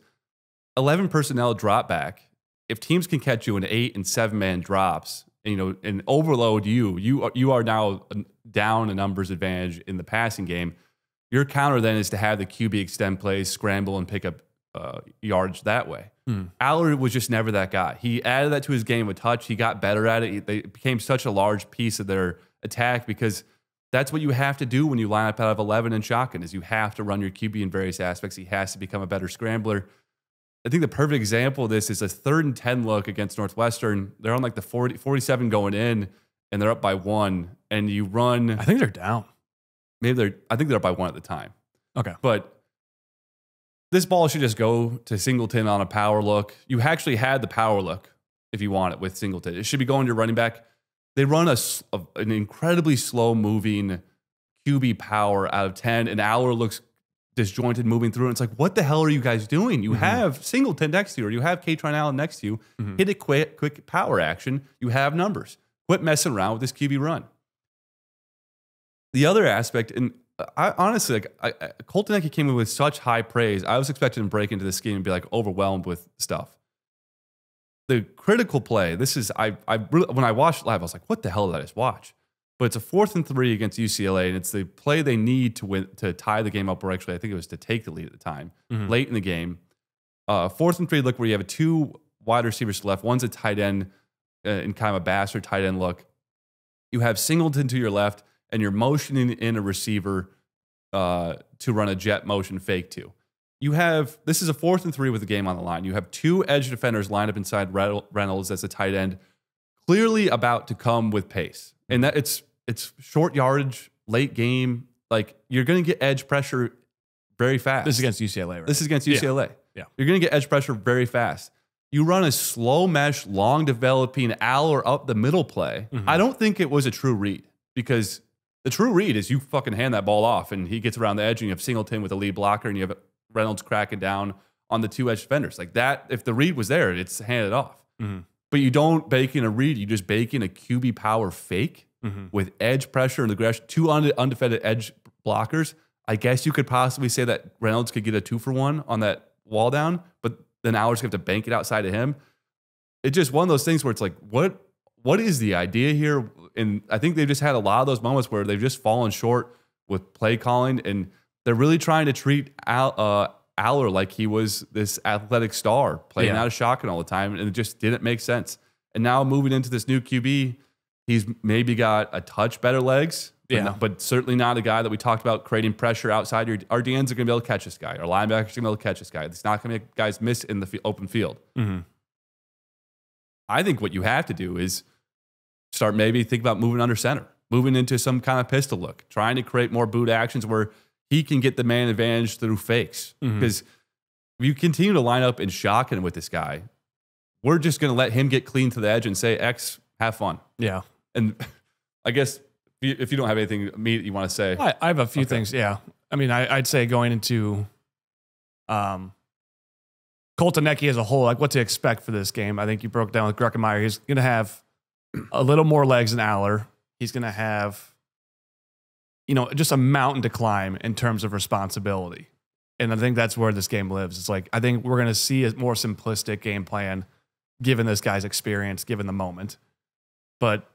11 personnel drop back, if teams can catch you in 8 and 7-man drops, and overload you are now down a numbers advantage in the passing game. Your counter then is to have the QB extend plays, scramble, and pick up yardage that way. Aller was just never that guy. He added that to his game with touch. He got better at it. They became such a large piece of their attack because that's what you have to do when you line up out of 11 and shotgun is you have to run your QB in various aspects. He has to become a better scrambler. I think the perfect example of this is a 3rd and 10 look against Northwestern. They're on like the 47 going in, and they're up by 1. And you run. I think they're down. I think they're up by 1 at the time. Okay. But this ball should just go to Singleton on a power look. You actually had the power look if you want it with Singleton. It should be going to your running back. They run an incredibly slow-moving QB power out of 10, and Aller looks disjointed moving through. And it's like, what the hell are you guys doing? You have Singleton next to you, or you have Katron Allen next to you. Hit a quick power action. You have numbers. Quit messing around with this QB run. The other aspect, and I honestly, Colton Ecke came in with such high praise. I was expecting him to break into this game and be like overwhelmed with stuff. The critical play, this is, I really, when I watched live, I was like, what the hell did I just watch? But it's a 4th and 3 against UCLA, and it's the play they need to win, to tie the game up, or actually I think it was to take the lead at the time, late in the game. 4th and 3 look where you have 2 wide receivers to left. One's a tight end in kind of a bastard tight end look. You have Singleton to your left, and you're motioning in a receiver to run a jet motion fake to. This is a 4th and 3 with the game on the line. You have 2 edge defenders lined up inside Reynolds as a tight end, clearly about to come with pace. And that it's short yardage, late game. Like, you're going to get edge pressure very fast. This is against UCLA, right? This is against UCLA. Yeah. You're going to get edge pressure very fast. You run a slow mesh, long developing Aller up the middle play. I don't think it was a true read, because the true read is you fucking hand that ball off and he gets around the edge, and you have Singleton with a lead blocker, and you have Reynolds cracking down on the 2 edge defenders. Like that, if the read was there, it's handed off. But you don't bake in a read. You just bake in a QB power fake with edge pressure and aggression. 2 undefended edge blockers. I guess you could possibly say that Reynolds could get a 2-for-1 on that wall down, but then Aller's going to have to bank it outside of him. It's just one of those things where it's like, what is the idea here? And I think they've just had a lot of those moments where they've just fallen short with play calling, and they're really trying to treat Aller like he was this athletic star playing out of shotgun all the time, and it just didn't make sense. And now moving into this new QB, he's maybe got a touch better legs, but certainly not a guy that we talked about creating pressure outside. Our DNs are going to be able to catch this guy. Our linebackers are going to be able to catch this guy. It's not going to make guys miss in the open field. I think what you have to do is start maybe think about moving under center, moving into some kind of pistol look, trying to create more boot actions where he can get the man advantage through fakes. Because if you continue to line up in shotgun with this guy, we're just going to let him get clean to the edge and say X Have fun. Yeah. And I guess if you don't have anything immediate you want to say. I have a few things. Yeah. I mean, I'd say going into Colton Necky as a whole, like what to expect for this game. I think you broke down with Gruckenmeyer. He's going to have a little more legs than Aller. He's going to have, just a mountain to climb in terms of responsibility. And I think that's where this game lives. It's like, I think we're going to see a more simplistic game plan given this guy's experience, given the moment. But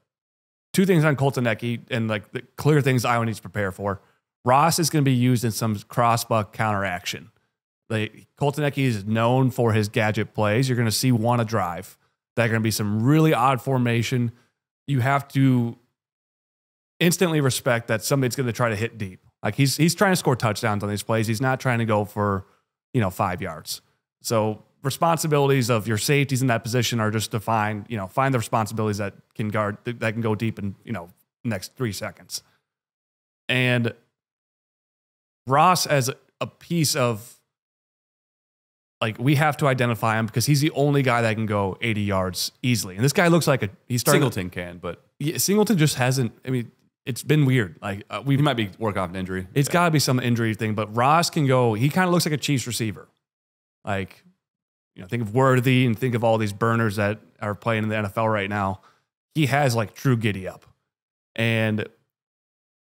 two things on Colton Necky and like the clear things Iowa needs to prepare for. Ross is going to be used in some cross-buck counteraction. Colton Necky is known for his gadget plays. You're going to see one a drive. That are going to be some really odd formation. You have to instantly respect that somebody's going to try to hit deep. Like he's trying to score touchdowns on these plays. He's not trying to go for 5 yards. So responsibilities of your safeties in that position are just to find the responsibilities that can go deep in next 3 seconds. And Ross as a piece of, like, we have to identify him because he's the only guy that can go 80 yards easily. And this guy looks like he's starting. Singleton can, but Singleton just hasn't. I mean, it's been weird. Like he might be working off an injury. It's got to be some injury thing. But Ross can go. He kind of looks like a Chiefs receiver. Like, think of Worthy and think of all these burners that are playing in the NFL right now. He has like true giddy up, and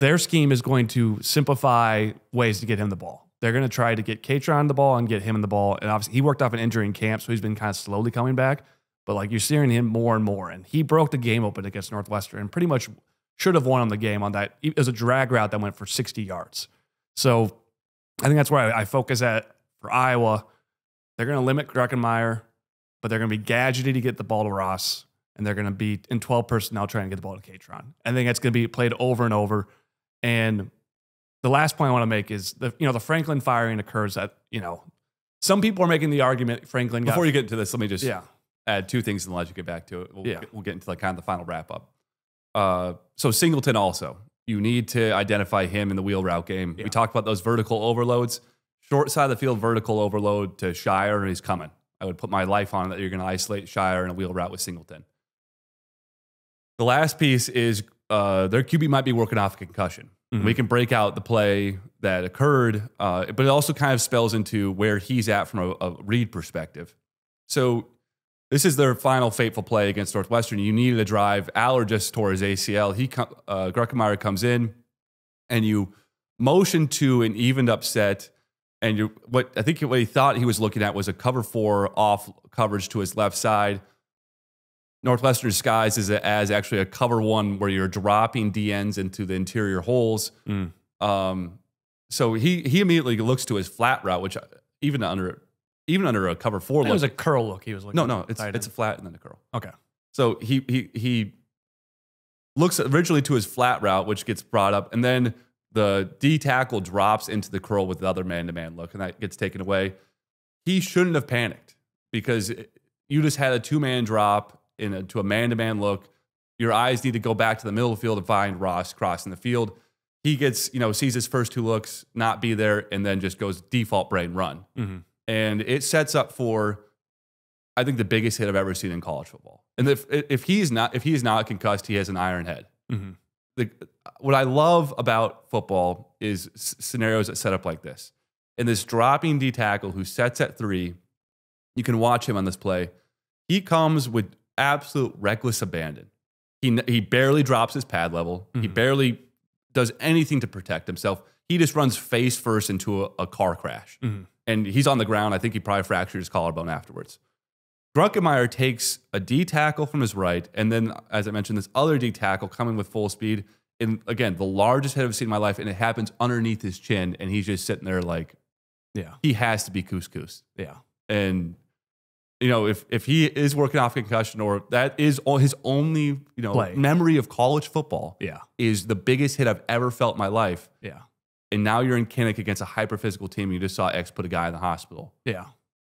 their scheme is going to simplify ways to get him the ball. They're going to try to get Katron the ball and get him in the ball. And obviously, he worked off an injury in camp, so he's been kind of slowly coming back. But like you're seeing him more and more. And he broke the game open against Northwestern and pretty much should have won him the game on that. It was a drag route that went for 60 yards. So I think that's where I focus at for Iowa. They're going to limit Gruckenmeyer, but they're going to be gadgety to get the ball to Ross. And they're going to be in 12 personnel trying to get the ball to Katron. I think that's going to be played over and over. And the last point I want to make is the Franklin firing occurs at, some people are making the argument Franklin Before you get into this, let me just yeah. add two things and let you get back to it. We'll get into kind of the final wrap up. So Singleton also, you need to identify him in the wheel route game. Yeah. We talked about those vertical overloads. Short side of the field, vertical overload to Shire, he's coming. I would put my life on it that you're going to isolate Shire in a wheel route with Singleton. The last piece is their QB might be working off a concussion. Mm-hmm. We can break out the play that occurred, but it also kind of spells into where he's at from a read perspective. So this is their final fateful play against Northwestern. You needed a drive. Aller just tore his ACL. Gruckenmeyer comes in, and you motion to an evened up set. And what he thought he was looking at was a cover 4 off coverage to his left side. Northwestern disguised as actually a cover 1 where you're dropping DNs into the interior holes. So he immediately looks to his flat route, which even under a cover 4 look, it was a curl look he was looking. No, it's a flat and then a curl. Okay. So he looks originally to his flat route, which gets brought up, and then the D tackle drops into the curl with the other man-to-man look, and that gets taken away. He shouldn't have panicked because you just had a 2-man drop to a man-to-man look. Your eyes need to go back to the middle of the field and find Ross crossing the field. He gets, sees his first 2 looks, not be there, and then just goes default brain run. Mm-hmm. And it sets up for, I think, the biggest hit I've ever seen in college football. And if he is not concussed, he has an iron head. Mm-hmm. What I love about football is scenarios that set up like this. And this dropping D tackle who sets at 3, you can watch him on this play. He comes with absolute reckless abandon. He barely drops his pad level. Mm-hmm. He barely does anything to protect himself. He just runs face first into a car crash. Mm-hmm. And he's on the ground. I think he probably fractured his collarbone afterwards. Gruckenmeyer takes a D tackle from his right, and then, as I mentioned, this other D tackle coming with full speed. And again, the largest hit I've seen in my life, and it happens underneath his chin, and he's just sitting there like, he has to be couscous. Yeah. And if he is working off concussion, or that is his only memory of college football, is the biggest hit I've ever felt in my life. Yeah. And now you're in Kinnick against a hyper-physical team. And you just saw X put a guy in the hospital. Yeah.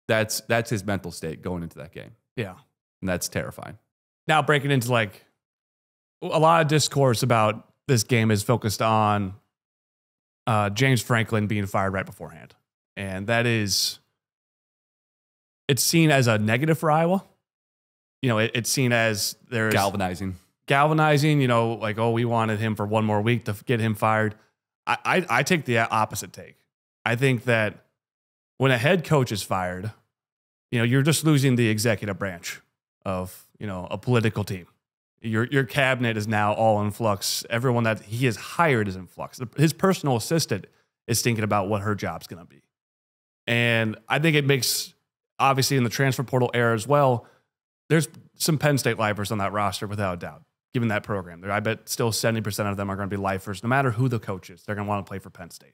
That's his mental state going into that game. Yeah. And that's terrifying. Now breaking into like a lot of discourse about this game is focused on James Franklin being fired right beforehand. And that is, it's seen as a negative for Iowa. it's seen as there's galvanizing, like, oh, we wanted him for one more week to get him fired. I take the opposite take. I think that when a head coach is fired, you're just losing the executive branch of, a political team. Your cabinet is now all in flux. Everyone that he has hired is in flux. His personal assistant is thinking about what her job's going to be. And I think it makes, obviously in the transfer portal era as well, there's some Penn State lifers on that roster without a doubt, given that program. I bet still 70% of them are going to be lifers. No matter who the coach is, they're going to want to play for Penn State.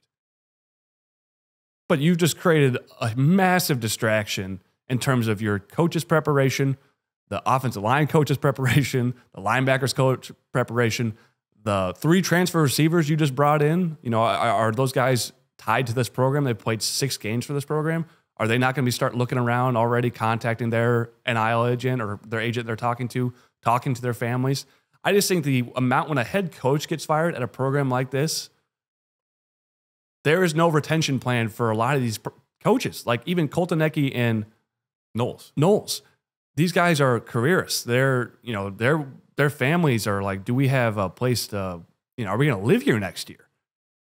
But you've just created a massive distraction in terms of your coach's preparation, the offensive line coach's preparation, the linebackers coach preparation, the 3 transfer receivers you just brought in. Are those guys tied to this program? They've played 6 games for this program. Are they not going to start looking around already, contacting their NIL agent or their agent they're talking to their families? I just think the amount when a head coach gets fired at a program like this, there is no retention plan for a lot of these coaches. Like even Koltanecki and Knowles. These guys are careerists. Their families are like, do we have a place to, are we going to live here next year?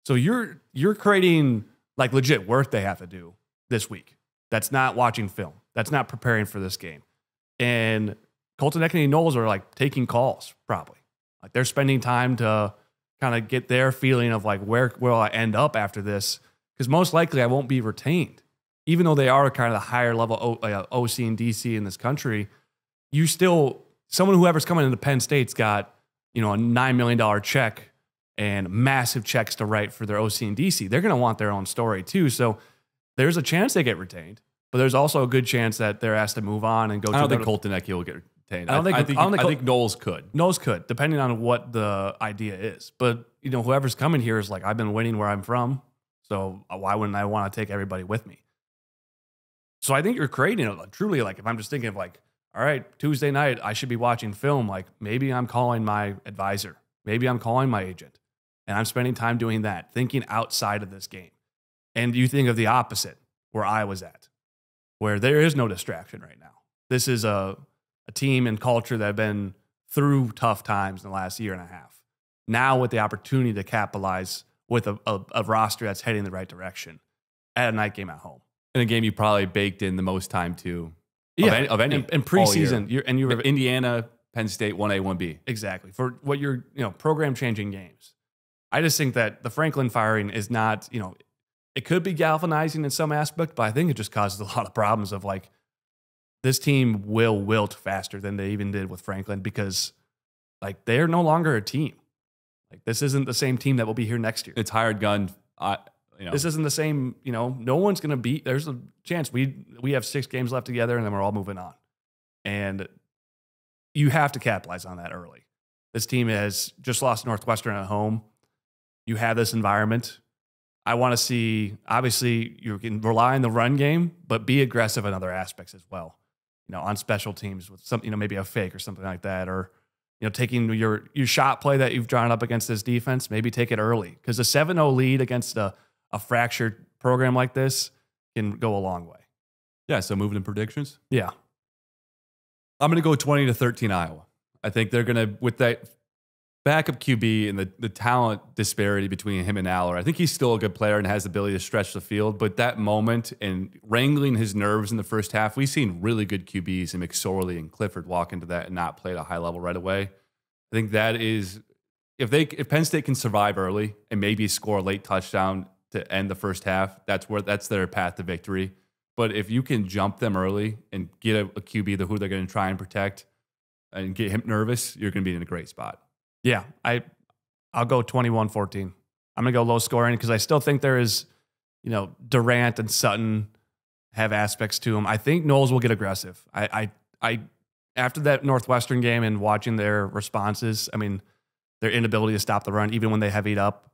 So you're creating like legit work they have to do this week. That's not watching film. That's not preparing for this game. And Koltanecki and Knowles are like taking calls probably. Like they're spending time to kind of get their feeling of like, where will I end up after this? Because most likely I won't be retained. Even though they are kind of the higher level OC and DC in this country, someone whoever's coming into Penn State's got, a $9 million check and massive checks to write for their OC and DC. They're going to want their own story too. So there's a chance they get retained, but there's also a good chance that they're asked to move on and go. I don't think Koltanecki will get retained. I think Knowles could. Knowles could, depending on what the idea is. But whoever's coming here is like, I've been winning where I'm from, so why wouldn't I want to take everybody with me? So I think you're creating truly, like, if I'm just thinking of like, all right, Tuesday night, I should be watching film. Like maybe I'm calling my advisor. Maybe I'm calling my agent. And I'm spending time doing that, thinking outside of this game. And you think of the opposite, where I was at, where there is no distraction right now. This is a team and culture that have been through tough times in the last year and a half. Now with the opportunity to capitalize with a roster that's heading the right direction at a night game at home. In a game you probably baked in the most time to of any in preseason. You were Indiana, Penn State, 1A, 1B. Exactly. For what you're, program changing games. I just think that the Franklin firing is not, it could be galvanizing in some aspect, but I think it just causes a lot of problems of like, this team will wilt faster than they even did with Franklin because like they're no longer a team. Like this isn't the same team that will be here next year. It's hired gun. This isn't the same, no one's going to beat. There's a chance we have 6 games left together and then we're all moving on. And you have to capitalize on that early. This team has just lost Northwestern at home. You have this environment. I want to see, obviously, you can rely on the run game, but be aggressive in other aspects as well. On special teams with some, maybe a fake or something like that, or taking your shot play that you've drawn up against this defense, maybe take it early because a 7-0 lead against a fractured program like this can go a long way. Yeah. So moving to predictions. Yeah, I'm going to go 20-13 Iowa. I think they're going to, with that backup QB and the talent disparity between him and Aller, I think he's still a good player and has the ability to stretch the field. But that moment and wrangling his nerves in the first half, we've seen really good QBs and McSorley and Clifford walk into that and not play at a high level right away. I think that is, if Penn State can survive early and maybe score a late touchdown to end the first half, that's their path to victory. But if you can jump them early and get a QB who they're going to try and protect and get him nervous, you're going to be in a great spot. Yeah, I'll go 21-14. I'm going to go low scoring because I still think there is, Durant and Sutton have aspects to them. I think Knowles will get aggressive. I after that Northwestern game and watching their responses, their inability to stop the run, even when they heavied up,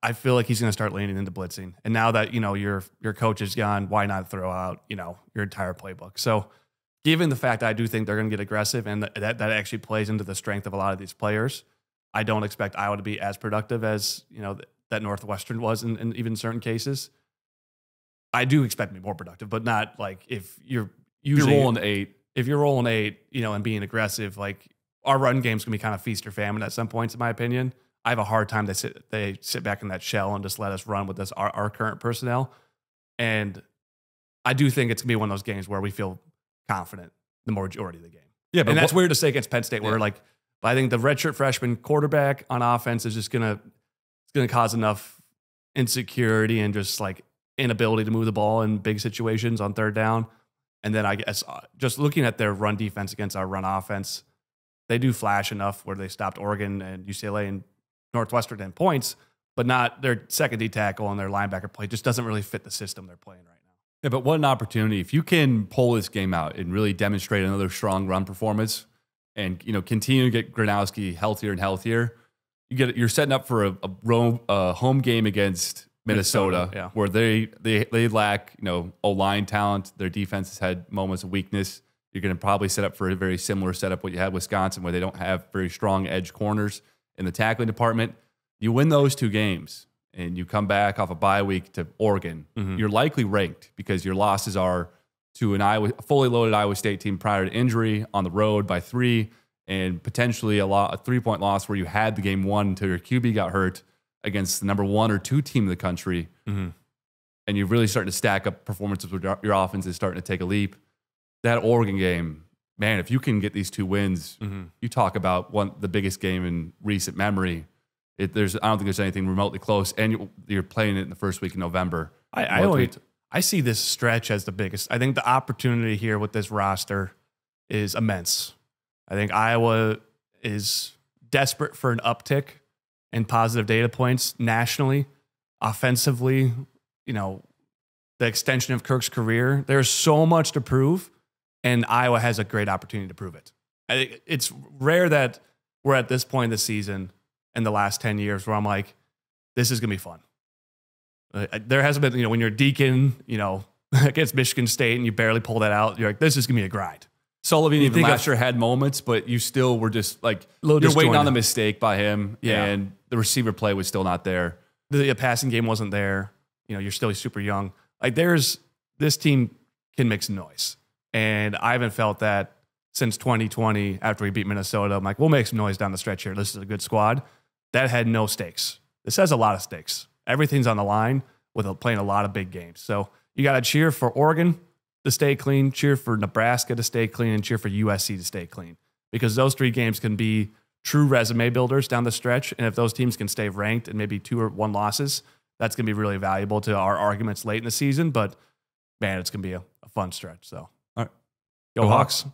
I feel like he's going to start leaning into blitzing. And now that, your coach is gone, why not throw out, your entire playbook? So given the fact I do think they're going to get aggressive and that actually plays into the strength of a lot of these players, I don't expect Iowa to be as productive as, that Northwestern was in even certain cases. I do expect to be more productive, but not like if you're rolling 8. if you're rolling 8, and being aggressive, like our run game's gonna be kind of feast or famine at some points, in my opinion. I have a hard time they sit back in that shell and just let us run with our current personnel. And I do think it's gonna be one of those games where we feel confident the majority of the game. Yeah, but and that's weird to say against Penn State, where like I think the redshirt freshman quarterback on offense is just gonna cause enough insecurity and just like inability to move the ball in big situations on third down. And then I guess just looking at their run defense against our run offense, they do flash enough where they stopped Oregon and UCLA and Northwestern in points, but not their second D tackle and their linebacker play just doesn't really fit the system they're playing right now. Yeah, but what an opportunity. If you can pull this game out and really demonstrate another strong run performance and, continue to get Gronowski healthier and healthier, you're setting up for a home game against Minnesota where they lack, O-line talent. Their defense has had moments of weakness. You're going to probably set up for a very similar setup what you had Wisconsin, where they don't have very strong edge corners in the tackling department. You win those 2 games and you come back off a bye week to Oregon. You're likely ranked because your losses are to a fully loaded Iowa State team prior to injury on the road by 3, and potentially a 3-point loss where you had the game won until your QB got hurt against the number 1 or 2 team in the country. And you're really starting to stack up performances where your offense is starting to take a leap. That Oregon game, man, if you can get these 2 wins, you talk about the biggest game in recent memory. I don't think there's anything remotely close, and you're playing it in the first week in November. I see this stretch as the biggest. I think the opportunity here with this roster is immense. I think Iowa is desperate for an uptick in positive data points nationally, offensively. The extension of Kirk's career. There's so much to prove. And Iowa has a great opportunity to prove it. I think it's rare that we're at this point in the season in the last 10 years where I'm like, this is going to be fun. There hasn't been, when you're Deacon, against Michigan State and you barely pull that out, you're like, this is going to be a grind. Sullivan even last year had moments, but you still were just like, you're waiting on the mistake by him, and the receiver play was still not there. The passing game wasn't there. You're still super young. Like this team can make some noise. And I haven't felt that since 2020 after we beat Minnesota. I'm like, we'll make some noise down the stretch here. This is a good squad. That had no stakes. This has a lot of stakes. Everything's on the line with playing a lot of big games. So you got to cheer for Oregon to stay clean, cheer for Nebraska to stay clean, and cheer for USC to stay clean. Because those 3 games can be true resume builders down the stretch. And if those teams can stay ranked and maybe 2 or 1 losses, that's going to be really valuable to our arguments late in the season. But, man, it's going to be a fun stretch. So. All right. Go Hawks.